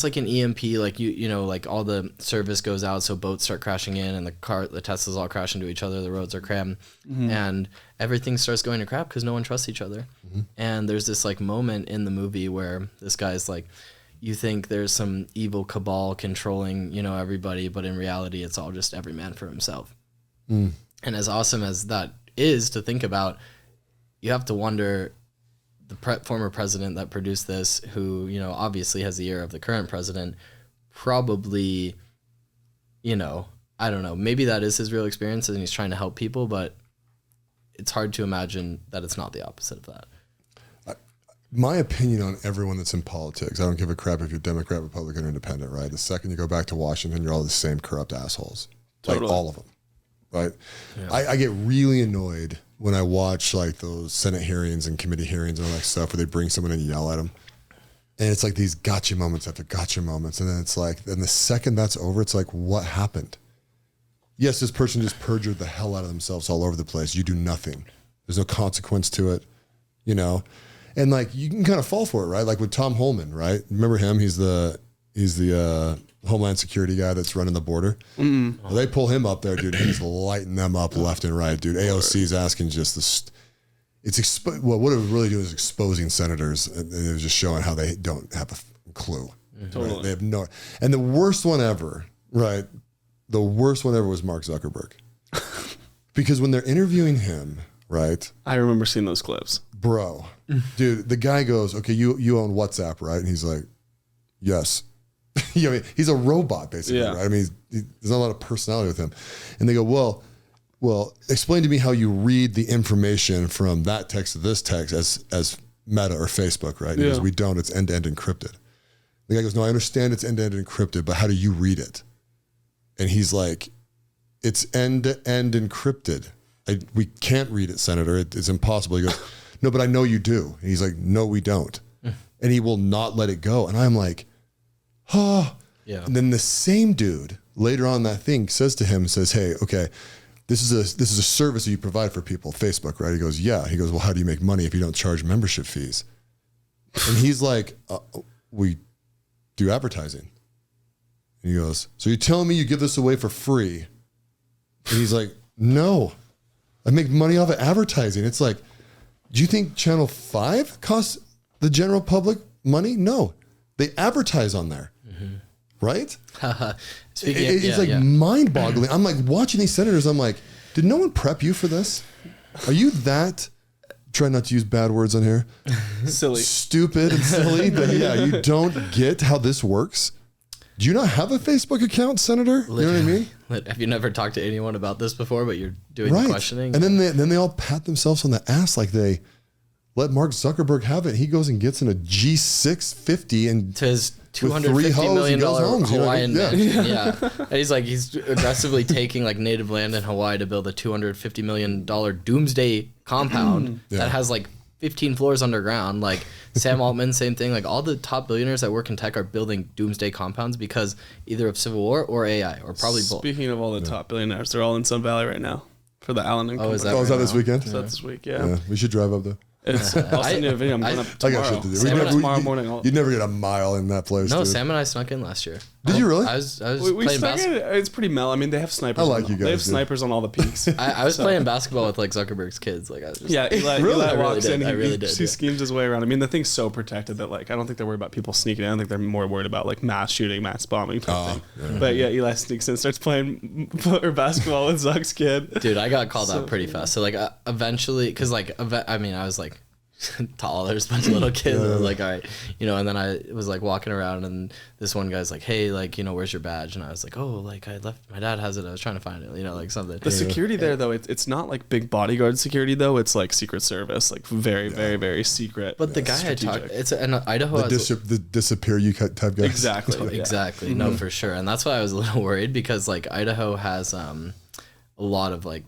like an EMP, like you know, like all the service goes out, so boats start crashing in, and the Teslas all crash into each other, the roads are crammed, and everything starts going to crap because no one trusts each other. And there's this like moment in the movie where this guy's like, you think there's some evil cabal controlling, you know, everybody, but in reality, it's all just every man for himself. And as awesome as that is to think about, you have to wonder, the former president that produced this, who, you know, obviously has the ear of the current president, probably, you know, I don't know, maybe that is his real experience and he's trying to help people, but it's hard to imagine that it's not the opposite of that. My opinion on everyone that's in politics, I don't give a crap if you're Democrat, Republican, or Independent, right? The second you go back to Washington, you're all the same corrupt assholes. Totally. Like all of them, right? Yeah. I get really annoyed when I watch like those Senate hearings and committee hearings and all that stuff where they bring someone and yell at them. And it's like these gotcha moments after gotcha moments. And then it's like, and the second that's over, it's like, what happened? Yes, this person just perjured the hell out of themselves all over the place. You do nothing. There's no consequence to it, you know? And like, you can kind of fall for it, right? Like with Tom Holman, right? Remember him? He's the Homeland Security guy that's running the border. Well, they pull him up there, dude. He's lighting them up left and right, dude. AOC's asking just this. What it was really doing is exposing senators, and it was just showing how they don't have a clue. Totally. Right? They have no. And the worst one ever, right? The worst one ever was Mark Zuckerberg, because when they're interviewing him, right? I remember seeing those clips. Bro, dude, the guy goes, okay, you own WhatsApp, right? And he's like, yes. I mean, he's a robot, basically, right? I mean, there's not a lot of personality with him. And they go, well, explain to me how you read the information from that text to this text as Meta or Facebook, right? Because we don't, it's end-to-end encrypted. The guy goes, no, I understand it's end-to-end encrypted, but how do you read it? And he's like, it's end-to-end encrypted. We can't read it, Senator. It's impossible. He goes, no, but I know you do. And he's like, no, we don't. And he will not let it go. And I'm like, oh. Yeah. And then the same dude later on that thing says to him, hey, okay, this is a service that you provide for people, Facebook, right? He goes, yeah. He goes, well, how do you make money if you don't charge membership fees? And he's like, we do advertising. And he goes, so you're telling me you give this away for free? And he's like, no, I make money off of advertising. It's like, Do you think Channel 5 costs the general public money? No. They advertise on there. Right? It's mind-boggling. I'm like watching these senators. I'm like, did no one prep you for this? Are you that, try not to use bad words on here, Silly, stupid and silly that you don't get how this works? Do you not have a Facebook account, Senator? You know what I mean? Have you never talked to anyone about this before, but you're doing the questioning? And then they all pat themselves on the ass like they let Mark Zuckerberg have it. He goes and gets in a G650 and to his $250 million Hawaiian mansion. Yeah. And he's aggressively taking like native land in Hawaii to build a $250 million doomsday compound that has like 15 floors underground. Like Sam Altman, same thing. Like all the top billionaires that work in tech are building doomsday compounds because either of civil war or AI or probably both. Speaking of all the top billionaires, they're all in Sun Valley right now for the Allen and Co. Is that this weekend? Is that this week? Yeah. We should drive up there. I'll send you a video. I'm going up tomorrow. I got shit to do. Tomorrow morning. You'd never get a mile in that place. No, dude. Sam and I snuck in last year. Did you really? I was we playing basketball. It's pretty mellow. I mean, they have snipers. I like you guys. They have snipers on all the peaks. I was playing basketball with like Zuckerberg's kids. Like I was just, Eli walks in. I really did. He schemes his way around. I mean, the thing's so protected that like I don't think they're worried about people sneaking in. I think they're more worried about like mass shooting, mass bombing type thing. Yeah. But yeah, Eli sneaks in, starts playing basketball with Zuck's kid. Dude, I got called out pretty fast. So like eventually, because like I was like tall, there's a bunch of little kids. I was like, all right, and then I was like walking around and this one guy's like, hey, like, where's your badge? And I was like, oh, like I left, my dad has it, I was trying to find it, like something. The security there though, it's not like big bodyguard security though, it's like Secret Service, like very, very, very secret. But the guy strategic. I talked, it's in Idaho the disappear you type guy. Exactly. No, for sure. And that's why I was a little worried because like Idaho has a lot of like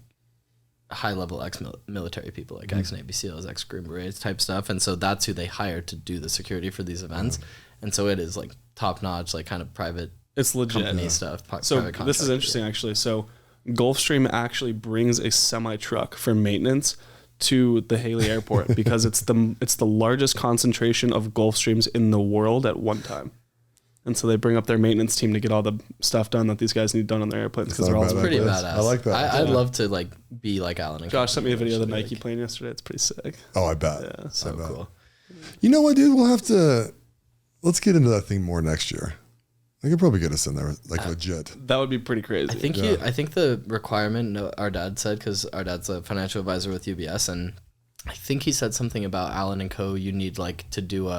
high-level ex-military people, like ex-Navy SEALs, ex-Green Berets type stuff, and so that's who they hire to do the security for these events, and so it is like top-notch, like kind of private. It's legit company stuff. So this is interesting, actually. So Gulfstream actually brings a semi-truck for maintenance to the Haley Airport because it's the largest concentration of Gulfstreams in the world at one time. And so they bring up their maintenance team to get all the stuff done that these guys need done on their airplanes because they're all pretty badass. I like that. I'd love to like be like Alan. And Josh sent me a video of the Nike plane yesterday. It's pretty sick. Oh, I bet. Yeah, so cool. You know what, dude? We'll have to let's get into that thing more next year. I could probably get us in there, like legit. That would be pretty crazy. I think the requirement our dad said, because our dad's a financial advisor with UBS, and I think he said something about Allen and Co. You need like to do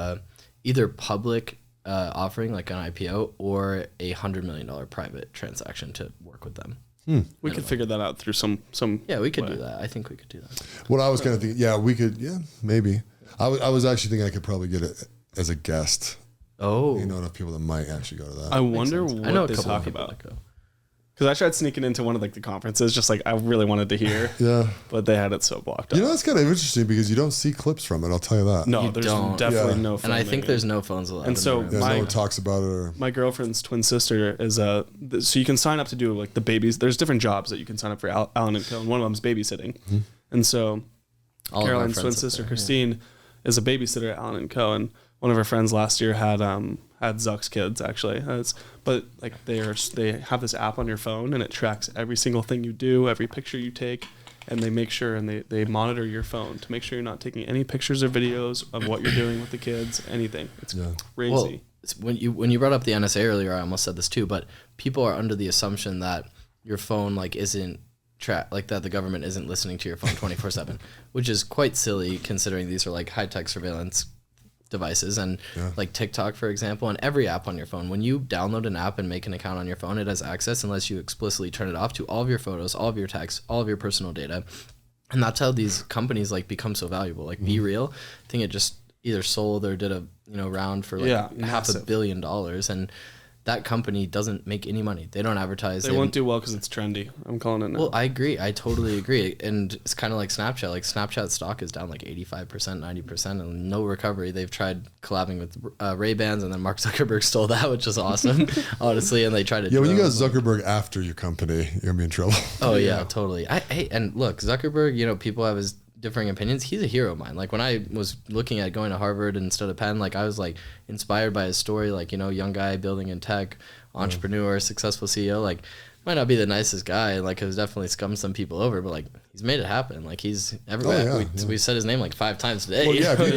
either public offering like an IPO or $100 million private transaction to work with them. We could figure that out through some we could do that. I think we could do that. What I was kind of thinking, we could, maybe. I was actually thinking I could probably get it as a guest. Oh, enough people that might actually go to that. I wonder what they talk about. Because I tried sneaking into one of like the conferences, just like I really wanted to hear. But they had it so blocked up. That's kind of interesting because you don't see clips from it. I'll tell you that. No, there's definitely no. And I think there's no phones allowed. And so no one talks about it. My girlfriend's twin sister is so you can sign up to do like the babies. There's different jobs that you can sign up for Allen and Co. And one of them's babysitting. And so Caroline's twin sister Christine is a babysitter at Allen and Co. And one of her friends last year had Zuck's kids actually. But like they have this app on your phone and it tracks every single thing you do, every picture you take, and they make sure and they monitor your phone to make sure you're not taking any pictures or videos of what you're doing with the kids, anything. It's crazy. Well, when you brought up the NSA earlier, I almost said this too, but people are under the assumption that your phone like isn't like that the government isn't listening to your phone 24/7, which is quite silly considering these are like high-tech surveillance devices and like TikTok, for example, and every app on your phone. When you download an app and make an account on your phone, it has access, unless you explicitly turn it off, to all of your photos, all of your texts, all of your personal data. And that's how these companies like become so valuable. Like Be Real, I think it just either sold or did a round for like $500 million, and that company doesn't make any money. They don't advertise. They won't do well because it's trendy. I'm calling it now. Well, I agree. I totally agree. And it's kind of like Snapchat. Like Snapchat stock is down like 85%, 90%, and no recovery. They've tried collabing with Ray-Bans, and then Mark Zuckerberg stole that, which is awesome, honestly. And they tried to. Yeah, when you got Zuckerberg after your company, you're gonna be in trouble. Oh yeah, totally. Hey, and look, Zuckerberg. People have his differing opinions. He's a hero of mine. Like when I was looking at going to Harvard instead of Penn, like I was like inspired by his story, like, young guy building in tech, entrepreneur, successful CEO, like might not be the nicest guy, like has definitely scummed some people over, but like he's made it happen. Like he's everywhere. We said his name like 5 times today. Well, yeah, if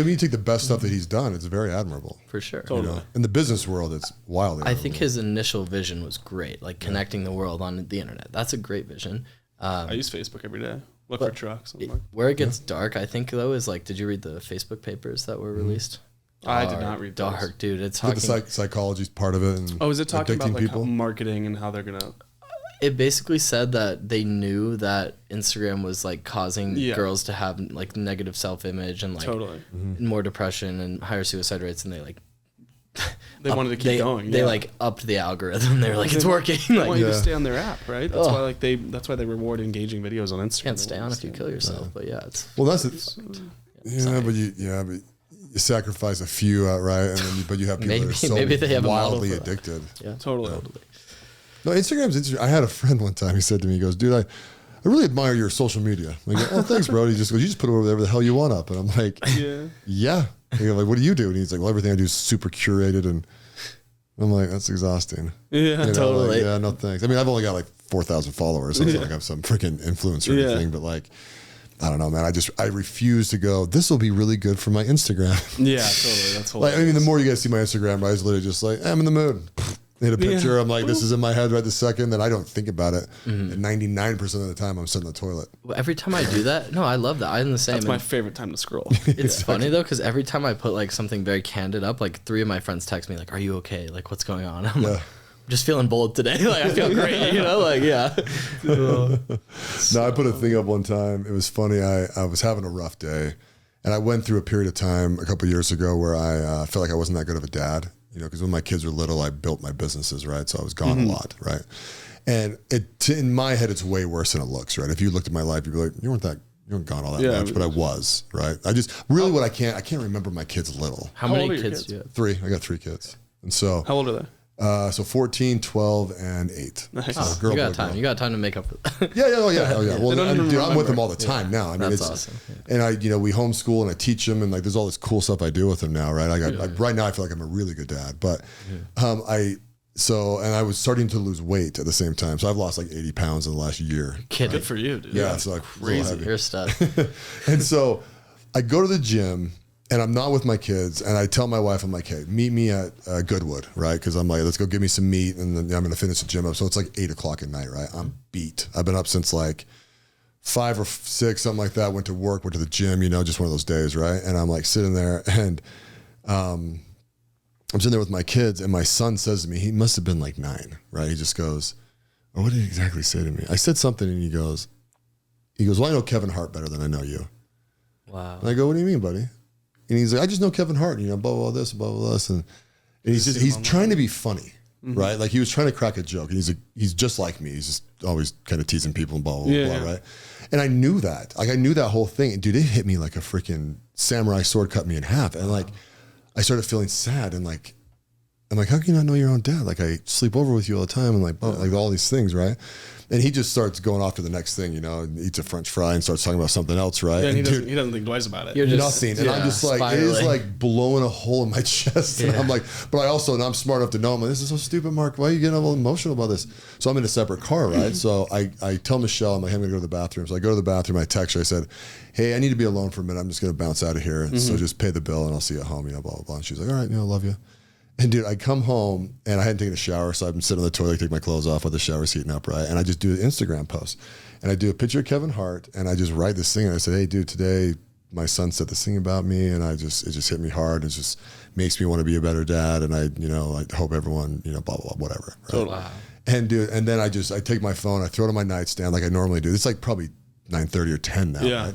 you take the best stuff that he's done, it's very admirable. For sure. Totally. In the business world, it's wildly I think his initial vision was great, like connecting the world on the internet. That's a great vision. I use Facebook every day. Look for trucks. Where it gets dark, I think, though, is like, did you read the Facebook papers that were released? I did not read those. Dark, dude. It's the talking. psychology's part of it. And Is it talking about like people? marketing and how they're gonna? It basically said that they knew that Instagram was like causing girls to have like negative self-image and like more depression and higher suicide rates, and they like they wanted to keep going. They like upped the algorithm. They were like, it's working. They Like, want you to stay on their app, right? That's why that's why they reward engaging videos on Instagram. You can't stay on if you kill yourself. But yeah, it's that's it. But you sacrifice a few outright, and then but you have people that are so maybe they have wildly addicted. Yeah, totally. No, Instagram's interesting. I had a friend one time. He said to me, he goes, dude, I really admire your social media. I go, oh, thanks, bro. He just goes, you just put whatever the hell you want up. And I'm like, yeah. I go, like, what do you do? And he's like, well, everything I do is super curated. And I'm like, that's exhausting. Yeah, totally. Like, yeah, no thanks. I mean, I've only got like 4,000 followers. So it's not like I'm some freaking influencer or anything. But like, I don't know, man. I refuse to go, this will be really good for my Instagram. Yeah, totally. That's like, I mean, the more you guys see my Instagram, I was literally just like, I'm in the mood. Hit a picture. I'm like, this is in my head right this second. Then I don't think about it. And 99% of the time, I'm sitting in the toilet. Well, every time I do that, no, I love that. I'm the same. That's my favorite time to scroll. It's funny though, because every time I put like something very candid up, like 3 of my friends text me like, "Are you okay? Like, what's going on?" I'm like, just feeling bold today. Like, I feel great. Like, yeah. No, I put a thing up one time. It was funny. I was having a rough day, and I went through a period of time a couple of years ago where I felt like I wasn't that good of a dad. Because when my kids were little, I built my businesses, right? So I was gone a lot, right? And in my head, it's way worse than it looks, right? If you looked at my life, you'd be like, you weren't gone all that much, but I was, right? I just really I can't remember my kids little. How many kids do you have? 3. I got 3 kids, and so how old are they? So 14, 12, and 8. Nice. So You got time. You got time to make up for that. Yeah. Well, I'm with them all the time now. I mean, that's it's awesome. Yeah. And we homeschool and I teach them, and like there's all this cool stuff I do with them now, right? Right now I feel like I'm a really good dad, but I was starting to lose weight at the same time. So I've lost like 80 pounds in the last year. Good for you, dude. Yeah, it's like Crazy. You're a stud. And so I go to the gym. And I'm not with my kids, and I tell my wife, I'm like, hey, meet me at Goodwood, right? Because I'm like, let's go get me some meat, and then I'm going to finish the gym up. So it's like 8 o'clock at night, right? I'm beat. I've been up since like 5 or 6, something like that. Went to work, went to the gym, just one of those days, right? And I'm like sitting there, and I'm sitting there with my kids, and my son says to me, he must have been like 9, right? He just goes, oh, what did he exactly say to me? I said something, and he goes, well, I know Kevin Hart better than I know you. Wow. And I go, what do you mean, buddy? And he's like, I just know Kevin Hart, blah, blah, this, blah, blah, this. And he's trying to be funny, right? Like he was trying to crack a joke. And he's just like me. He's just always kind of teasing people and blah, blah, blah, right? And I knew that. Like I knew that whole thing. And dude, it hit me like a freaking samurai sword cut me in half. And like, I started feeling sad. And like, I'm like, how can you not know your own dad? Like I sleep over with you all the time and like all these things, right? And he just starts going off to the next thing, and eats a French fry and starts talking about something else, right? Yeah, and he doesn't think twice about it. You're just, nothing. And I'm just like, spiraling. It is like blowing a hole in my chest. And I'm like, but I'm smart enough to know, I'm like, this is so stupid, Mark. Why are you getting all emotional about this? So I'm in a separate car, right? So I tell Michelle, I'm like, I'm going to go to the bathroom. So I go to the bathroom. I text her. I said, hey, I need to be alone for a minute. I'm just going to bounce out of here. So just pay the bill and I'll see you at home, blah, blah, blah. And she's like, all right, love you. And dude, I come home and I hadn't taken a shower, so I've been sitting on the toilet, take my clothes off while the shower's heating up, right? And I just do an Instagram post. And I do a picture of Kevin Hart, and I just write this thing, and I said, hey, dude, today my son said this thing about me, and it just hit me hard. It just makes me want to be a better dad, and I hope everyone, blah, blah, blah, whatever. Right? Totally. Wow. And dude, and then I take my phone, I throw it on my nightstand like I normally do. It's like probably 9:30 or 10 now, right?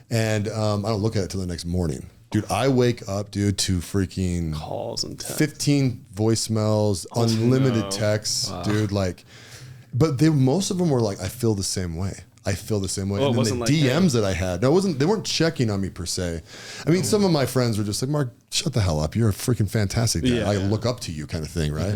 And I don't look at it till the next morning. Dude, I wake up, to freaking calls and texts. 15 voicemails, unlimited texts, dude. Like, but most of them were like, I feel the same way. Well, and then the DMs that I had, they weren't checking on me per se. I mean, some of my friends were just like, Mark, shut the hell up. You're a freaking fantastic dad. I look up to you kind of thing, right?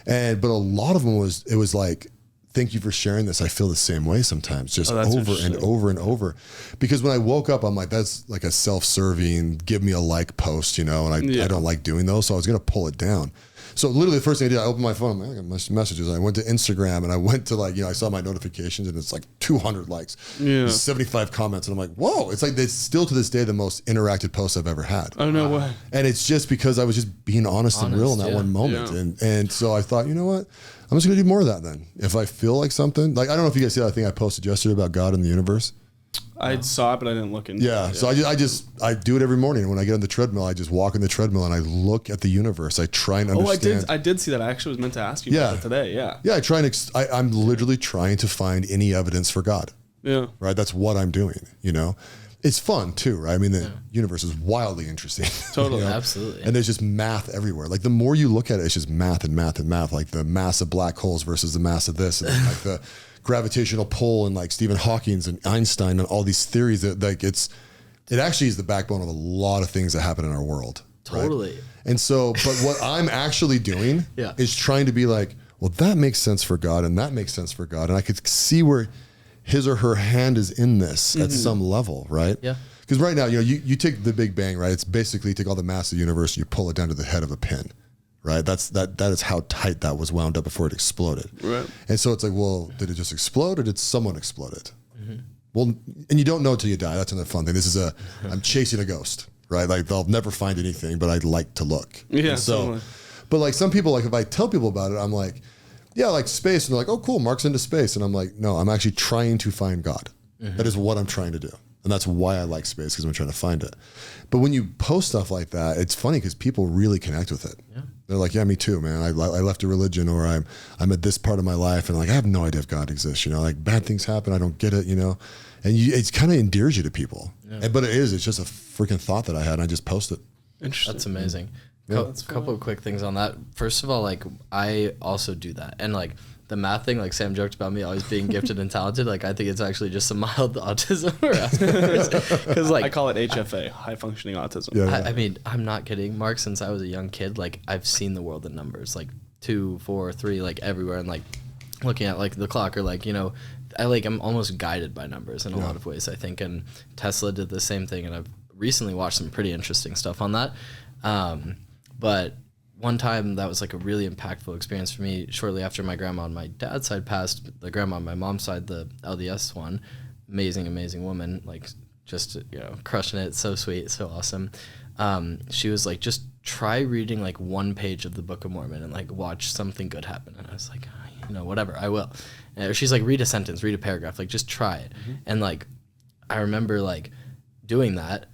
But a lot of them it was like, thank you for sharing this. I feel the same way sometimes, just over and over and over. Because when I woke up, I'm like, that's like a self-serving, give me a like post, and I don't like doing those. So I was going to pull it down. So literally the first thing I did, I opened my phone, I'm like, I got messages. I went to Instagram and I went to like, I saw my notifications and it's like 200 likes, 75 comments. And I'm like, whoa, it's like, it's still to this day, the most interactive post I've ever had. Oh, no way. And it's just because I was just being honest and real in that one moment. Yeah. And so I thought, you know what? I'm just going to do more of that then. If I feel like something, like, I don't know if you guys see that thing I posted yesterday about God and the universe. I saw it, but I didn't look into it. So I do it every morning. When I get on the treadmill, I just walk on the treadmill and I look at the universe. I try and understand. I did see that. I actually was meant to ask you about it today. Yeah. I try and, I'm literally trying to find any evidence for God. Yeah. Right. That's what I'm doing. It's fun too, right? I mean, the universe is wildly interesting. Totally. Absolutely. And there's just math everywhere. Like the more you look at it, it's just math and math and math, like the mass of black holes versus the mass of this, and like the gravitational pull and like Stephen Hawking's and Einstein and all these theories that like it actually is the backbone of a lot of things that happen in our world. Totally. Right? And so, but what I'm actually doing is trying to be like, well, that makes sense for God and that makes sense for God. And I could see where his or her hand is in this at some level, right? Yeah. Because right now, you take the Big Bang, right? It's basically you take all the mass of the universe and you pull it down to the head of a pin, right? That is how tight that was wound up before it exploded. Right. And so it's like, well, did it just explode or did someone explode it? Well, and you don't know till you die. That's another fun thing. This is I'm chasing a ghost, right? Like they'll never find anything, but I'd like to look. Yeah. And so, totally. but like some people, like if I tell people about it, I'm like, yeah, like space. And they're like, oh, cool, Mark's into space. And I'm like, no, I'm actually trying to find God. That is what I'm trying to do. And that's why I like space, because I'm trying to find it. But when you post stuff like that, it's funny because people really connect with it. Yeah. They're like, yeah, me too, man. I left a religion, or I'm at this part of my life. And like, I have no idea if God exists, like bad things happen. I don't get it, And it's kind of endears you to people. Yeah. But it's just a freaking thought that I had. And I just post it. Interesting. That's amazing. Yeah. Couple of quick things on that. First of all, like I also do that, and like the math thing, like Sam joked about me always being gifted and talented. Like I think it's actually just some mild autism or Asperger's, because like I call it HFA, high functioning autism. Yeah. I mean, I'm not kidding, Mark. Since I was a young kid, like I've seen the world in numbers, like 2, 4, 3, like everywhere, and like looking at like the clock, or like I'm almost guided by numbers in a lot of ways, I think. And Tesla did the same thing, and I've recently watched some pretty interesting stuff on that. But one time that was like a really impactful experience for me. Shortly after my grandma on my dad's side passed, the grandma on my mom's side, the LDS one, amazing woman, like just crushing it, so sweet, so awesome. She was like, just try reading like one page of the Book of Mormon and like watch something good happen. And I was like, whatever, I will. And she's like, read a sentence, read a paragraph, like just try it. And like I remember like doing that,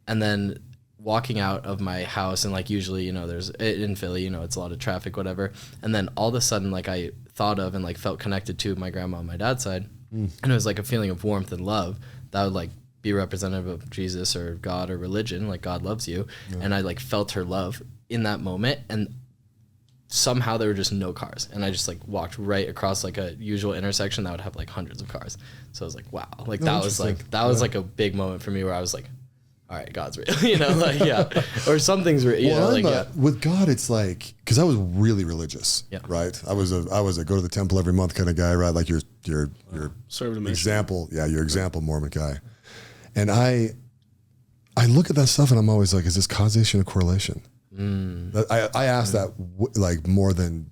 and then walking out of my house, and like usually there's in Philly it's a lot of traffic, whatever, and then all of a sudden like I thought of and like felt connected to my grandma on my dad's side, and it was like a feeling of warmth and love that would like be representative of Jesus or God or religion, like God loves you. And I like felt her love in that moment, and somehow there were just no cars, and I just like walked right across like a usual intersection that would have like hundreds of cars. So I was like, wow, like that was like a big moment for me where I was like, all right, God's real, or something's real, with God, it's like, because I was really religious, right? I was a go to the temple every month kind of guy, right? Like your example, your example Mormon guy. And I look at that stuff and I'm always like, is this causation or correlation? I ask that like more than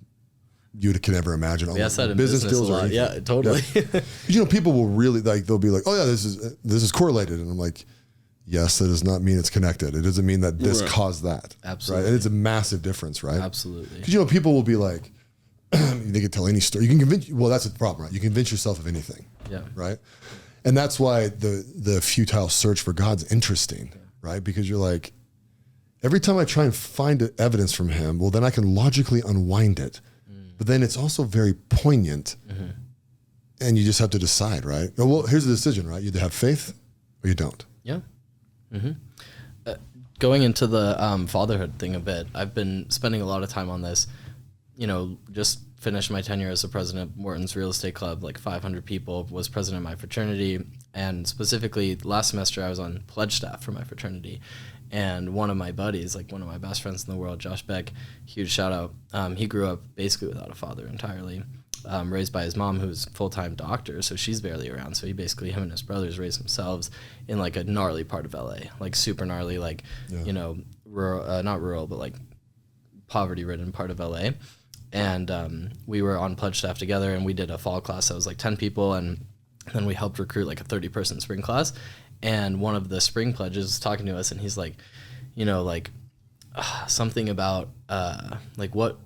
you can ever imagine. Yes, that in business deals a lot. Yeah, totally. Yeah. People will really like, they'll be like, oh yeah, this is correlated, and I'm like, yes, that does not mean it's connected. It doesn't mean that this caused that. Absolutely. Right? And it's a massive difference, right? Absolutely. Because, people will be like, they can tell any story. You can convince, well, that's the problem, right? You convince yourself of anything. Yeah. Right? And that's why the futile search for God's interesting, right? Because you're like, every time I try and find evidence from him, well, then I can logically unwind it. But then it's also very poignant. And you just have to decide, right? Well, here's the decision, right? You either have faith or you don't. Yeah. Going into the fatherhood thing a bit, I've been spending a lot of time on this. Just finished my tenure as the president of Morton's Real Estate Club, like 500 people, was president of my fraternity. And specifically last semester, I was on pledge staff for my fraternity. And one of my buddies, like one of my best friends in the world, Josh Beck, huge shout out. He grew up basically without a father entirely. Raised by his mom, who's a full-time doctor, so she's barely around. So him and his brothers raised themselves in like a gnarly part of LA, like super gnarly, like rural, not rural, but like poverty-ridden part of LA. And we were on pledge staff together, and we did a fall class that was like 10 people, and then we helped recruit like a 30-person spring class. And one of the spring pledges was talking to us, and he's like, you know, like something about like what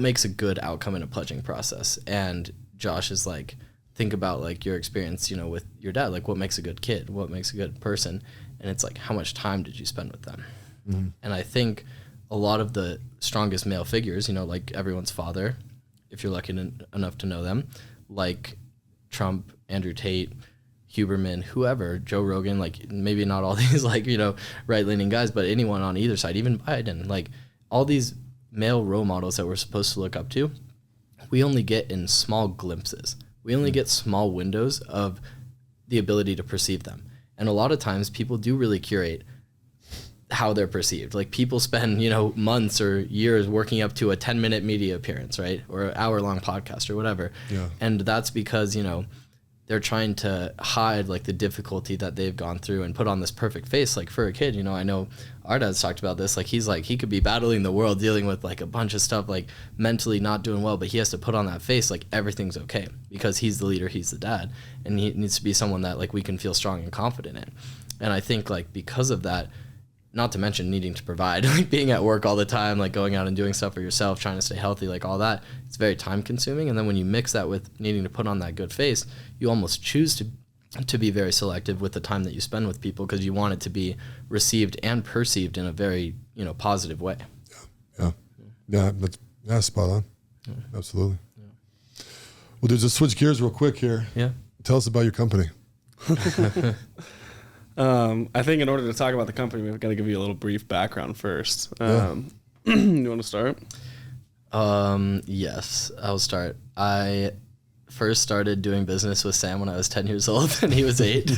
makes a good outcome in a pledging process. And Josh is like, think about like your experience, you know, with your dad, like what makes a good kid, what makes a good person. And it's like, how much time did you spend with them? Mm-hmm. And I think a lot of the strongest male figures, you know, like everyone's father, if you're lucky enough to know them, like Trump, Andrew Tate, Huberman, whoever, Joe Rogan, like maybe not all these like, you know, right-leaning guys, but anyone on either side, even Biden, like all these male role models that we're supposed to look up to, we only get in small glimpses. We only get small windows of the ability to perceive them. And a lot of times people do really curate how they're perceived. Like people spend, you know, months or years working up to a 10-minute media appearance, right? Or an hour-long podcast or whatever. Yeah. And that's because, you know, they're trying to hide like the difficulty that they've gone through and put on this perfect face. Like for a kid, you know, I know our dad's talked about this. Like he's like, he could be battling the world, dealing with like a bunch of stuff, like mentally not doing well, but he has to put on that face like everything's okay because he's the leader, he's the dad, and he needs to be someone that like we can feel strong and confident in. And I think like because of that, not to mention needing to provide, like being at work all the time, like going out and doing stuff for yourself, trying to stay healthy, like all that, it's very time consuming. And then when you mix that with needing to put on that good face, you almost choose to be very selective with the time that you spend with people because you want it to be received and perceived in a very, you know, positive way. Yeah, that's spot on. Yeah. Absolutely. Yeah. Well, there's a switch gears real quick here. Yeah. Tell us about your company. I think in order to talk about the company, we've got to give you a little brief background first. You want to start? Yes, I'll start. I first started doing business with Sam when I was 10 years old and he was 8.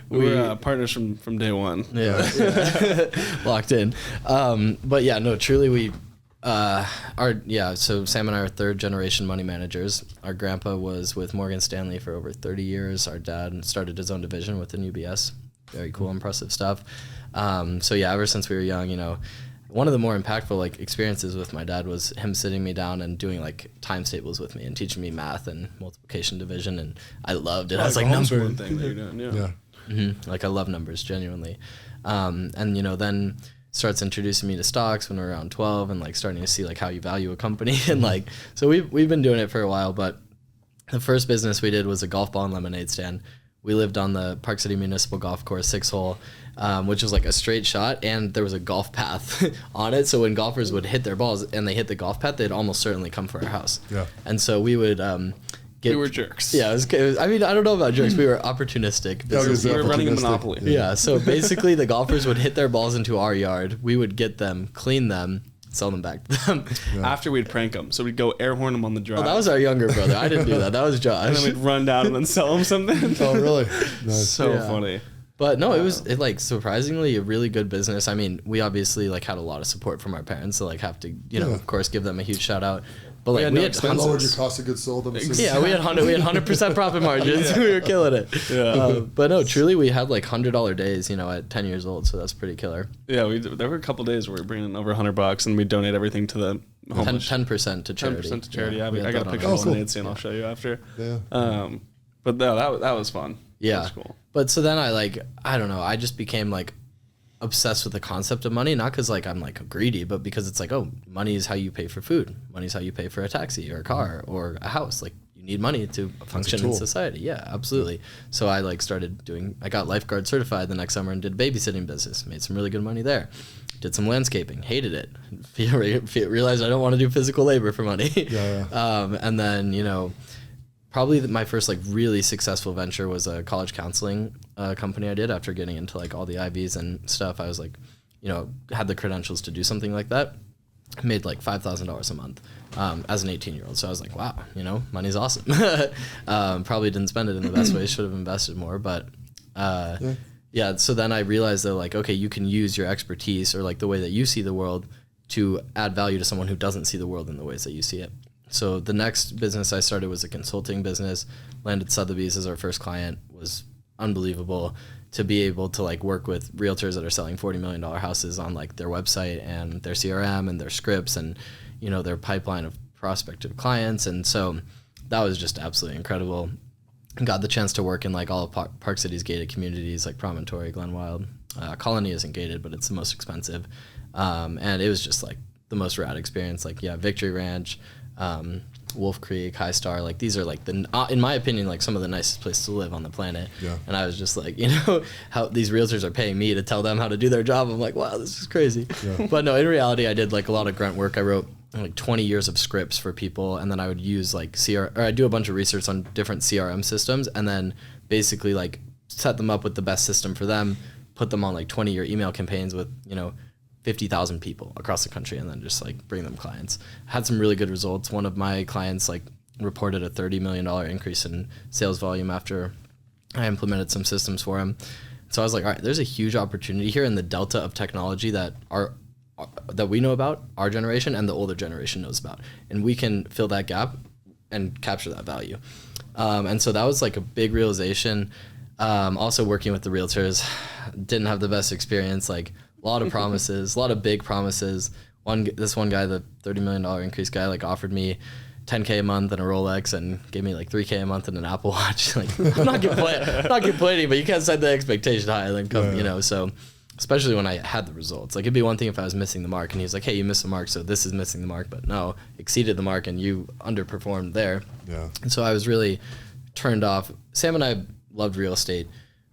we were partners from day one. Yeah. Locked in. But yeah, no, truly so Sam and I are 3rd generation money managers. Our grandpa was with Morgan Stanley for over 30 years. Our dad started his own division within UBS. Very cool, impressive stuff. So yeah, ever since we were young, you know, one of the more impactful like experiences with my dad was him sitting me down and doing like times tables with me and teaching me math and multiplication, division, and I loved it. I was like, number thing that you're doing, yeah. Mm-hmm. Like I love numbers, genuinely. And you know, then starts introducing me to stocks when we're around 12 and like starting to see like how you value a company and like, so we've been doing it for a while. But the first business we did was a golf ball and lemonade stand. We lived on the Park City Municipal Golf Course 6-hole, which was like a straight shot, and there was a golf path on it. So when golfers would hit their balls and they hit the golf path, they'd almost certainly come for our house. Yeah. And so we would we were jerks. Yeah, it was, I mean, I don't know about jerks. We were opportunistic. We were running a monopoly. Yeah. So basically, the golfers would hit their balls into our yard. We would get them, clean them, sell them back to them. Yeah. After we'd prank them. So we'd go air horn them on the drive. Oh, that was our younger brother. I didn't do that. That was Josh. And then we'd run down and then sell them something. Oh, really? Nice. So funny. But no, it was like surprisingly a really good business. I mean, we obviously like had a lot of support from our parents, so like have to, you know, of course, give them a huge shout out. But like we had lowered your cost of goods sold. Yeah, we had 100% profit margins. We were killing it. Yeah. But no, truly, we had like $100 days, you know, at 10 years old. So that's pretty killer. Yeah, there were a couple days where we were bringing in over $100 and we donate everything to the homeless. 10% to charity. 10% to charity. Yeah, I got a picture of Nancy and I'll show you after. Yeah. But no, that was fun. Yeah. That was cool. But so then I don't know, I just became like obsessed with the concept of money, not because like I'm like greedy, but because it's like, oh, money is how you pay for food. Money is how you pay for a taxi or a car or a house. Like you need money to function in society. Yeah, absolutely. So I like I got lifeguard certified the next summer and did a babysitting business, made some really good money there. Did some landscaping, hated it. Realized I don't want to do physical labor for money. And then, you know, probably my first like really successful venture was a college counseling company I did after getting into like all the IVs and stuff. I was like, you know, had the credentials to do something like that. Made like $5,000 a month as an 18-year-old. So I was like, wow, you know, money's awesome. Probably didn't spend it in the best way. Should have invested more. But yeah, so then I realized that like, okay, you can use your expertise or like the way that you see the world to add value to someone who doesn't see the world in the ways that you see it. So the next business I started was a consulting business. Landed Sotheby's as our first client. Was unbelievable. to be able to like work with realtors that are selling $40 million houses on like their website and their CRM and their scripts and, you know, their pipeline of prospective clients. And so that was just absolutely incredible. Got the chance to work in like all of Park City's gated communities like Promontory, Glenwild. Colony isn't gated, but it's the most expensive. And it was just like the most rad experience. Like, yeah, Victory Ranch, Wolf Creek, High Star, like these are like in my opinion, like some of the nicest places to live on the planet. Yeah. And I was just like, you know, how these realtors are paying me to tell them how to do their job. I'm like, wow, this is crazy. Yeah. But no, in reality, I did like a lot of grunt work. I wrote like 20 years of scripts for people, and then I would use like I do a bunch of research on different CRM systems, and then basically like set them up with the best system for them, put them on like 20-year email campaigns with, you know, 50,000 people across the country, and then just like bring them clients. Had some really good results. One of my clients like reported a $30 million increase in sales volume after I implemented some systems for him. So I was like, all right, there's a huge opportunity here in the delta of technology that we know about, our generation and the older generation knows about, and we can fill that gap and capture that value. And so that was like a big realization. Also working with the realtors, didn't have the best experience, like a lot of promises, a lot of big promises. This one guy, the $30 million increase guy, like offered me $10K a month and a Rolex and gave me like $3K a month and an Apple Watch. Like, I'm not complaining, but you can't set the expectation high and then come, you know, so especially when I had the results. Like, it'd be one thing if I was missing the mark and he was like, hey, you missed the mark, so this is missing the mark, but no, exceeded the mark and you underperformed there. Yeah. And so I was really turned off. Sam and I loved real estate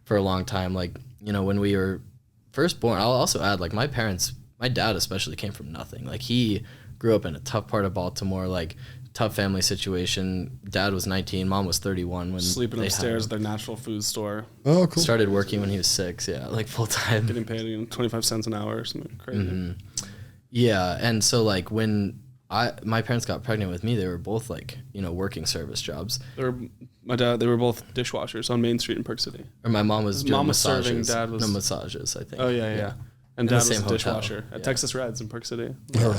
for a long time. Like, you know, when we were first born, I'll also add, like, my dad especially came from nothing. Like, he grew up in a tough part of Baltimore, like, tough family situation. Dad was 19, mom was 31 when sleeping upstairs at their natural food store. Oh, cool. Started working when he was 6, yeah, like full time. Getting paid, you know, 25 cents an hour or something crazy. Mm-hmm. Yeah, and so like when my parents got pregnant with me, they were both like, you know, working service jobs. They were both dishwashers on Main Street in Park City. Or my mom was doing massages. Serving, Dad was massages, I think. Oh yeah. And Dad was a dishwasher at Texas Reds in Park City. Yeah.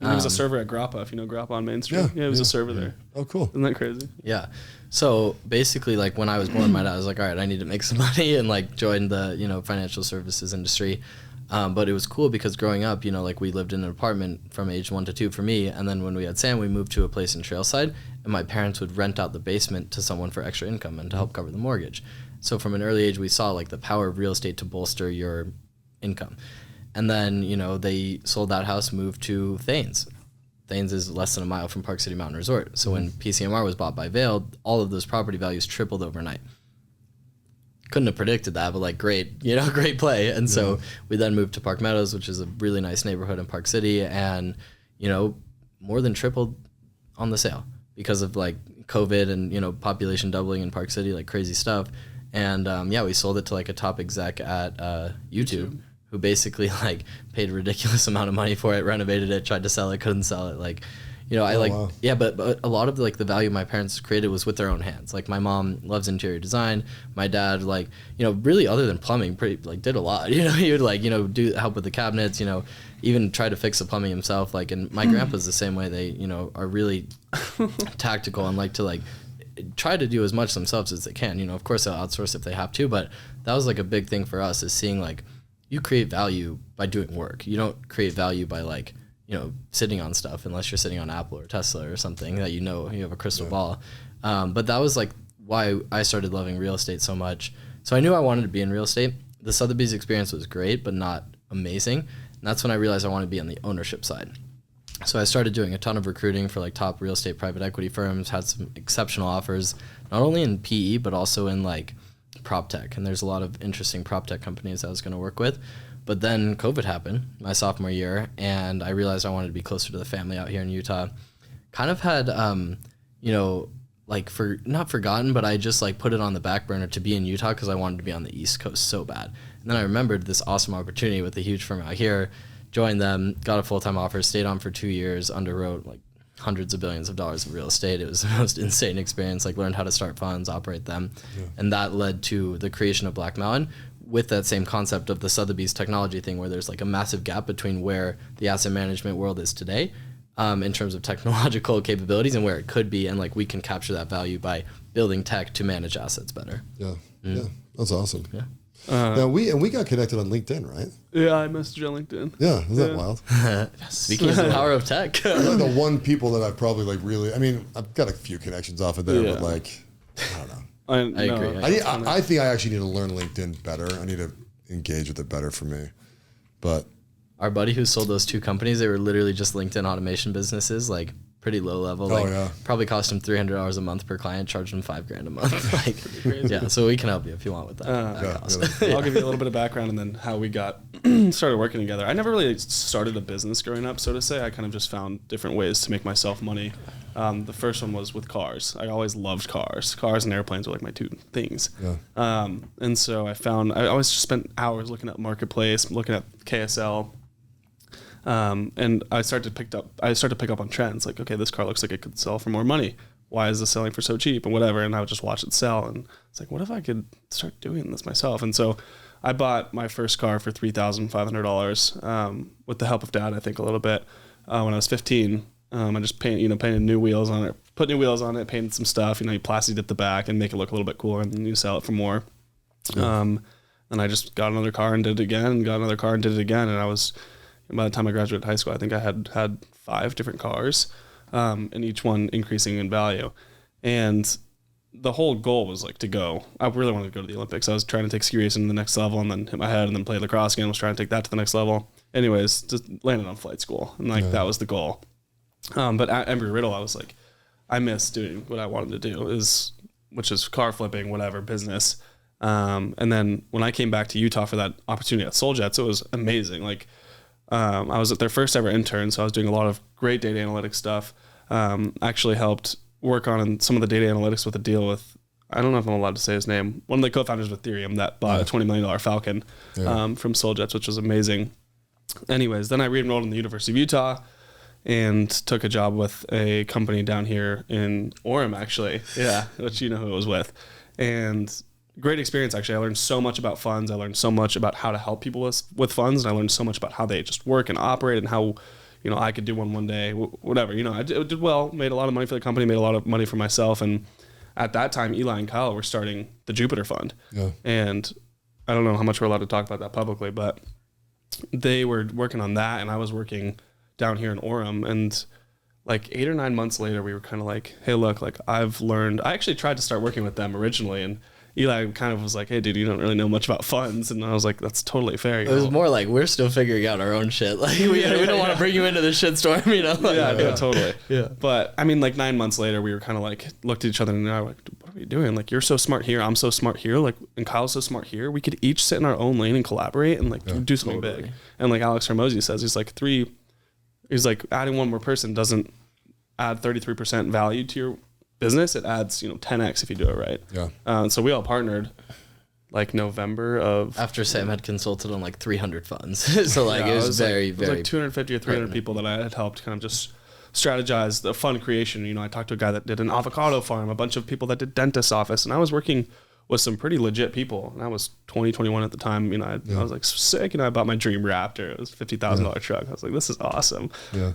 And he was a server at Grappa, if you know Grappa on Main Street. Yeah, he was a server there. Oh, cool. Isn't that crazy? Yeah. So basically, like, when I was born, my dad was like, all right, I need to make some money, and like joined the, you know, financial services industry. But it was cool because growing up, you know, like, we lived in an apartment from age 1 to 2 for me. And then when we had Sam, we moved to a place in Trailside, and my parents would rent out the basement to someone for extra income and to help cover the mortgage. So from an early age, we saw like the power of real estate to bolster your income. And then, you know, they sold that house, moved to Thanes. Thanes is less than a mile from Park City Mountain Resort. So when PCMR was bought by Vail, all of those property values tripled overnight. Couldn't have predicted that, but like, great play. And so we then moved to Park Meadows, which is a really nice neighborhood in Park City, and, you know, more than tripled on the sale because of like COVID and, you know, population doubling in Park City, like crazy stuff. And we sold it to like a top exec at YouTube, who basically like paid a ridiculous amount of money for it, renovated it, tried to sell it, couldn't sell it. Like, you know, but a lot of like the value my parents created was with their own hands. Like, my mom loves interior design. My dad, like, you know, really other than plumbing, did a lot. You know, he would like, you know, help with the cabinets, you know, even try to fix the plumbing himself. Like, and my grandpa's the same way. They, you know, are really tactical and like to like try to do as much themselves as they can. You know, of course they'll outsource if they have to, but that was like a big thing for us, is seeing like, you create value by doing work. You don't create value by like, you know, sitting on stuff, unless you're sitting on Apple or Tesla or something that, you know, you have a crystal ball. But that was like why I started loving real estate so much. So I knew I wanted to be in real estate. The Sotheby's experience was great, but not amazing. And that's when I realized I wanted to be on the ownership side. So I started doing a ton of recruiting for like top real estate private equity firms, had some exceptional offers, not only in PE, but also in like prop tech. And there's a lot of interesting prop tech companies I was going to work with. But then COVID happened my sophomore year, and I realized I wanted to be closer to the family out here in Utah. Kind of had, you know, like not forgotten, but I just like put it on the back burner to be in Utah because I wanted to be on the East Coast so bad. And then I remembered this awesome opportunity with a huge firm out here, joined them, got a full-time offer, stayed on for 2 years, underwrote like hundreds of billions of dollars of real estate. It was the most insane experience, like learned how to start funds, operate them. Yeah. And that led to the creation of Black Mountain, with that same concept of the Sotheby's technology thing, where there's like a massive gap between where the asset management world is today in terms of technological capabilities and where it could be. And like, we can capture that value by building tech to manage assets better. Yeah. That's awesome. Yeah. Now we got connected on LinkedIn, right? Yeah, I messaged you on LinkedIn. Yeah, isn't that wild? Speaking of the power of tech. You're like the one people that I've probably like really. I mean, I've got a few connections off of there, but like, I don't know. I agree. I think I actually need to learn LinkedIn better. I need to engage with it better for me. But Our buddy who sold those 2 companies, they were literally just LinkedIn automation businesses, like pretty low level. Like probably cost him $300 a month per client, charged him $5,000 a month. Like, yeah, so we can help you if you want with that. Cost. I'll give you a little bit of background and then how we got started working together. I never really started a business growing up, so to say. I kind of just found different ways to make myself money. The first one was with cars. I always loved cars. Cars and airplanes were like my 2 things. Yeah. And so I always just spent hours looking at Marketplace, looking at KSL. And I started to pick up on trends. Like, okay, this car looks like it could sell for more money. Why is this selling for so cheap and whatever? And I would just watch it sell. And it's like, what if I could start doing this myself? And so I bought my first car for $3,500 with the help of Dad, I think a little bit, when I was 15. I just painted new wheels on it, put new wheels on it, painted some stuff, you plastic at the back and make it look a little bit cooler, and then you sell it for more. And I just got another car and did it again, and got another car and did it again. And by the time I graduated high school, I think I had 5 different cars, and each one increasing in value. And the whole goal was like I really wanted to go to the Olympics. I was trying to take ski racing to the next level and then hit my head and then play lacrosse again. I was trying to take that to the next level. Anyways, just landed on flight school. And that was the goal. But at Embry-Riddle, I was like, I miss doing what I wanted to do, which is car flipping, whatever, business. And then when I came back to Utah for that opportunity at Soul-Jets, it was amazing. Like, I was their first ever intern, so I was doing a lot of great data analytics stuff. Actually helped work on some of the data analytics with a deal with, I don't know if I'm allowed to say his name, one of the co-founders of Ethereum that bought a $20 million Falcon from Soul-Jets, which was amazing. Anyways, then I re-enrolled in the University of Utah and took a job with a company down here in Orem, actually. Yeah, which you know who it was with. And great experience, actually. I learned so much about funds. I learned so much about how to help people with funds. And I learned so much about how they just work and operate and how, I could do one day, whatever. I did well, made a lot of money for the company, made a lot of money for myself. And at that time, Eli and Kyle were starting the Jupiter Fund. Yeah. And I don't know how much we're allowed to talk about that publicly, but they were working on that. And I was working down here in Orem. And like 8 or 9 months later, we were kind of like, hey, look, like I actually tried to start working with them originally. And Eli kind of was like, hey, dude, you don't really know much about funds. And I was like, that's totally fair. It was more like, we're still figuring out our own shit. Like, we don't want to bring you into the shitstorm, Like, totally. Yeah. But I mean, like 9 months later, we were kind of like, looked at each other and I was like, what are we doing? Like, you're so smart here. I'm so smart here. Like, and Kyle's so smart here. We could each sit in our own lane and collaborate and like do something big. And like Alex Hormozy says, he's like, adding one more person doesn't add 33% value to your business. It adds 10x if you do it right. Yeah. So we all partnered like November of after Sam had consulted on like 300 funds. So like it was very it was like 250 or 300 people that I had helped kind of just strategize the fund creation. I talked to a guy that did an avocado farm, a bunch of people that did dentist office, and I was working with some pretty legit people. And I was 21 at the time. I was like sick. I bought my dream Raptor. It was a $50,000 truck. I was like, this is awesome. Yeah.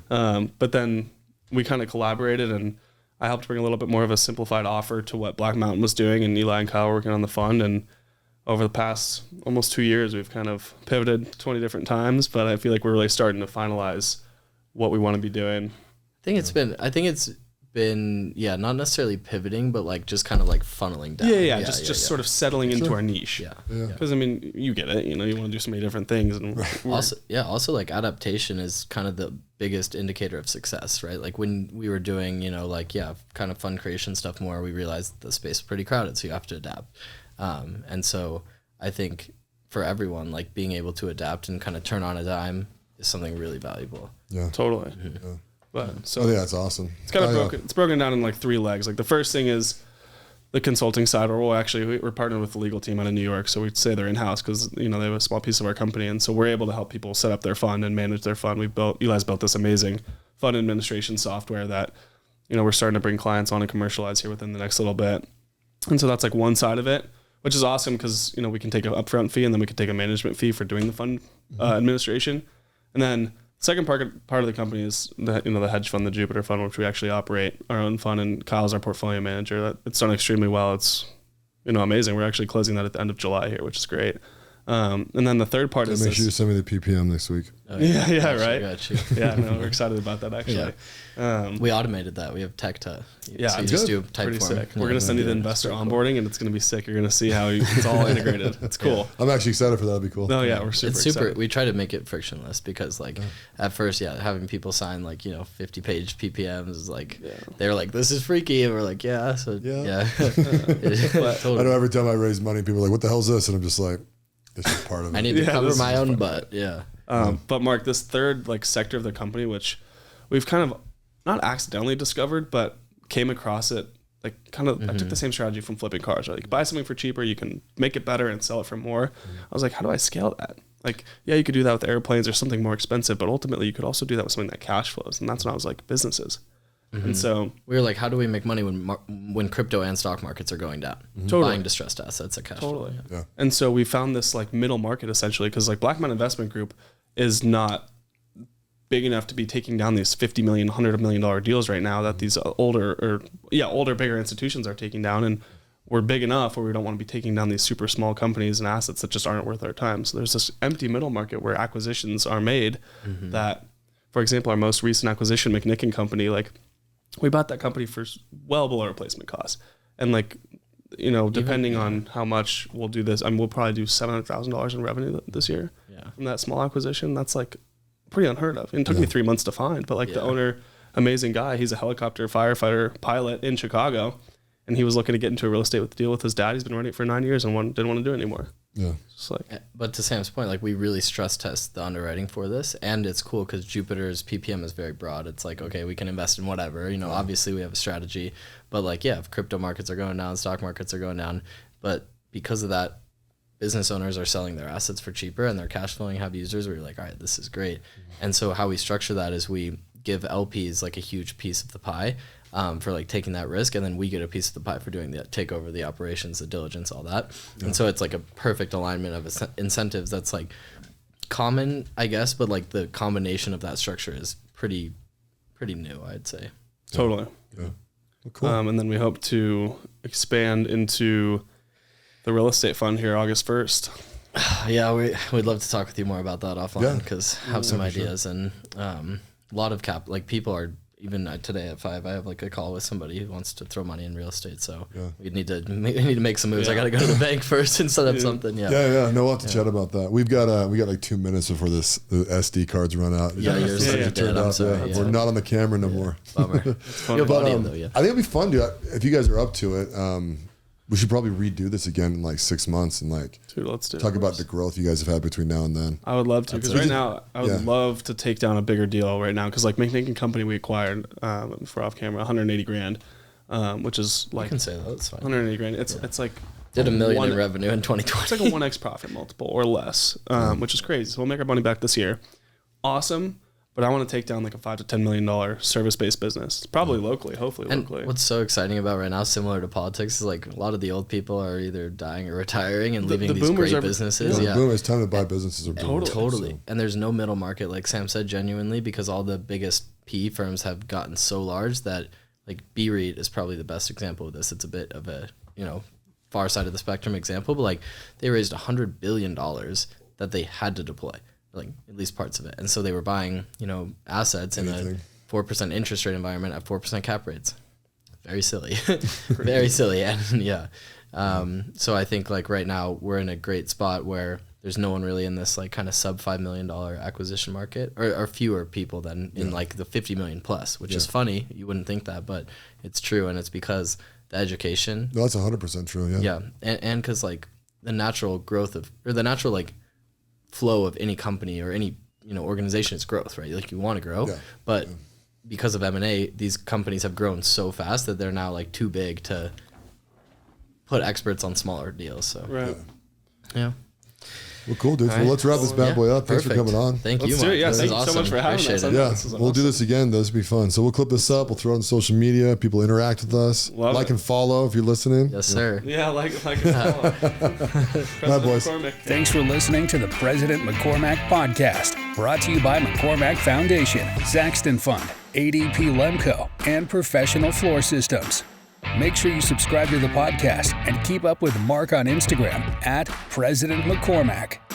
But then we kind of collaborated and I helped bring a little bit more of a simplified offer to what Black Mountain was doing, and Eli and Kyle were working on the fund. And over the past almost 2 years, we've kind of pivoted 20 different times, but I feel like we're really starting to finalize what we want to be doing. I think it's been, not necessarily pivoting, but like just kind of like funneling down. Just sort of settling into our niche. Because I mean, you get it, you want to do so many different things. And also like adaptation is kind of the biggest indicator of success, right? Like when we were doing, kind of fund creation stuff more, we realized the space is pretty crowded, so you have to adapt. And so I think for everyone, like being able to adapt and kind of turn on a dime is something really valuable. Yeah, totally. Mm-hmm. Yeah. But so that's awesome. It's kind of broken. It's broken down in like 3 legs. Like the first thing is the consulting side, or we're partnered with the legal team out of New York, so we'd say they're in-house because they have a small piece of our company, and so we're able to help people set up their fund and manage their fund. Eli's built this amazing fund administration software that we're starting to bring clients on and commercialize here within the next little bit, and so that's like one side of it, which is awesome because we can take an upfront fee and then we can take a management fee for doing the fund administration, and then second part of the company is the hedge fund, the Jupiter Fund, which we actually operate our own fund, and Kyle's our portfolio manager. It's done extremely well. It's amazing. We're actually closing that at the end of July here, which is great. And then the third part is make sure you send me the PPM next week. Yeah, right. Got you. Yeah, no, we're excited about that actually. We automated that. We have tech to. Yeah, so you it's just good. do type Pretty form. sick. We're gonna send you the investor onboarding, and it's gonna be sick. You're gonna see how it's all integrated. It's cool. I'm actually excited for that. That'd be cool. No, yeah, we're super. It's super. Excited. We try to make it frictionless because, at first, having people sign 50-page PPMs is they're like, this is freaky, and we're like, yeah. So yeah. Totally. I know every time I raise money, people are like, what the hell is this? And I'm just like, this is part of it. I need to cover my own butt. Yeah. But Mark, this third sector of the company, which we've kind of not accidentally discovered, but came across it I took the same strategy from flipping cars. Right? Buy something for cheaper, you can make it better and sell it for more. I was like, how do I scale that? You could do that with airplanes or something more expensive, but ultimately you could also do that with something that cash flows. And that's when I was like, businesses. And so we were like, how do we make money when crypto and stock markets are going down? Totally. Buying distressed assets at cash flow. Yeah. And so we found this middle market essentially, because Black Man Investment Group is not big enough to be taking down these $50 million, $100 million deals right now that these older, bigger institutions are taking down. And we're big enough where we don't want to be taking down these super small companies and assets that just aren't worth our time. So there's this empty middle market where acquisitions are made that, for example, our most recent acquisition, McNick & Company, we bought that company for well below replacement cost. And depending on how much we'll do this, we'll probably do $700,000 in revenue this year from that small acquisition. That's pretty unheard of. And it took me 3 months to find, but the owner, amazing guy. He's a helicopter firefighter pilot in Chicago, and he was looking to get into a real estate deal with his dad. He's been running it for 9 years and didn't want to do it anymore. Yeah. But to Sam's point, we really stress test the underwriting for this, and it's cool because Jupiter's PPM is very broad. It's okay, we can invest in whatever. Obviously we have a strategy, but if crypto markets are going down, stock markets are going down, but because of that, business owners are selling their assets for cheaper and they're cash flowing heavy users. We're like, all right, this is great. And so how we structure that is we give LPs a huge piece of the pie for taking that risk, and then we get a piece of the pie for doing the takeover, the operations, the diligence, all that. And so it's a perfect alignment of incentives that's common, I guess, but the combination of that structure is pretty new, I'd say. Totally. Yeah. Well, cool. And then we hope to expand into the real estate fund here August 1st. Yeah, we'd love to talk with you more about that offline because have some ideas and a lot of people are, even today at 5, I have a call with somebody who wants to throw money in real estate. So we need to make some moves. I got to go to the bank first and set up something. Yeah. No, we'll have to chat about that. We got 2 minutes before the SD cards run out. Yours did. I'm sorry. We're not on the camera no more. Bummer. But, I think it'll be fun, dude. If you guys are up to it, we should probably redo this again in 6 months and dude, let's do talk about the growth you guys have had between now and then. I would love to, because right now I would love to take down a bigger deal right now, because McNick & Company we acquired for off camera $180,000, which is you can say that, that's fine. $180,000. It's did $1 million in revenue in 2020. It's a 1x profit multiple or less, which is crazy. So we'll make our money back this year. Awesome. But I want to take down a $5 to $10 million service-based business. It's probably hopefully locally. What's so exciting about right now, similar to politics, is a lot of the old people are either dying or retiring and leaving these great businesses. Yeah, boomers, time to buy businesses. Totally. So. And there's no middle market, like Sam said, genuinely, because all the biggest PE firms have gotten so large that B-REIT is probably the best example of this. It's a bit of a far side of the spectrum example, but they raised $100 billion that they had to deploy. At least parts of it. And so they were buying, assets in a 4% interest rate environment at 4% cap rates. Very silly. Very silly. And so I think right now we're in a great spot where there's no one really in this kind of sub $5 million acquisition market, or fewer people than in the 50 million plus, which is funny. You wouldn't think that, but it's true. And it's because the education. No, that's 100% true. Yeah. Yeah. And because the natural growth the natural flow of any company or any organization is growth, right? You want to grow, but because of M&A, these companies have grown so fast that they're now too big to put experts on smaller deals. So yeah. Well, cool, dude. Well, let's wrap this bad boy up. Thanks for coming on. Thank you, Let's Mark. do it. Yeah, thank you awesome. so much for having us. Yeah, we'll do this again. This will be fun. So we'll clip this up. We'll throw it on social media. People interact with us. Love and follow if you're listening. Yes, sir. Yeah, like and follow. Bye, boys. McCormick. Thanks for listening to the President McCormack Podcast, brought to you by McCormack Foundation, Saxton Fund, ADP Lemco, and Professional Floor Systems. Make sure you subscribe to the podcast and keep up with Mark on Instagram at President McCormack.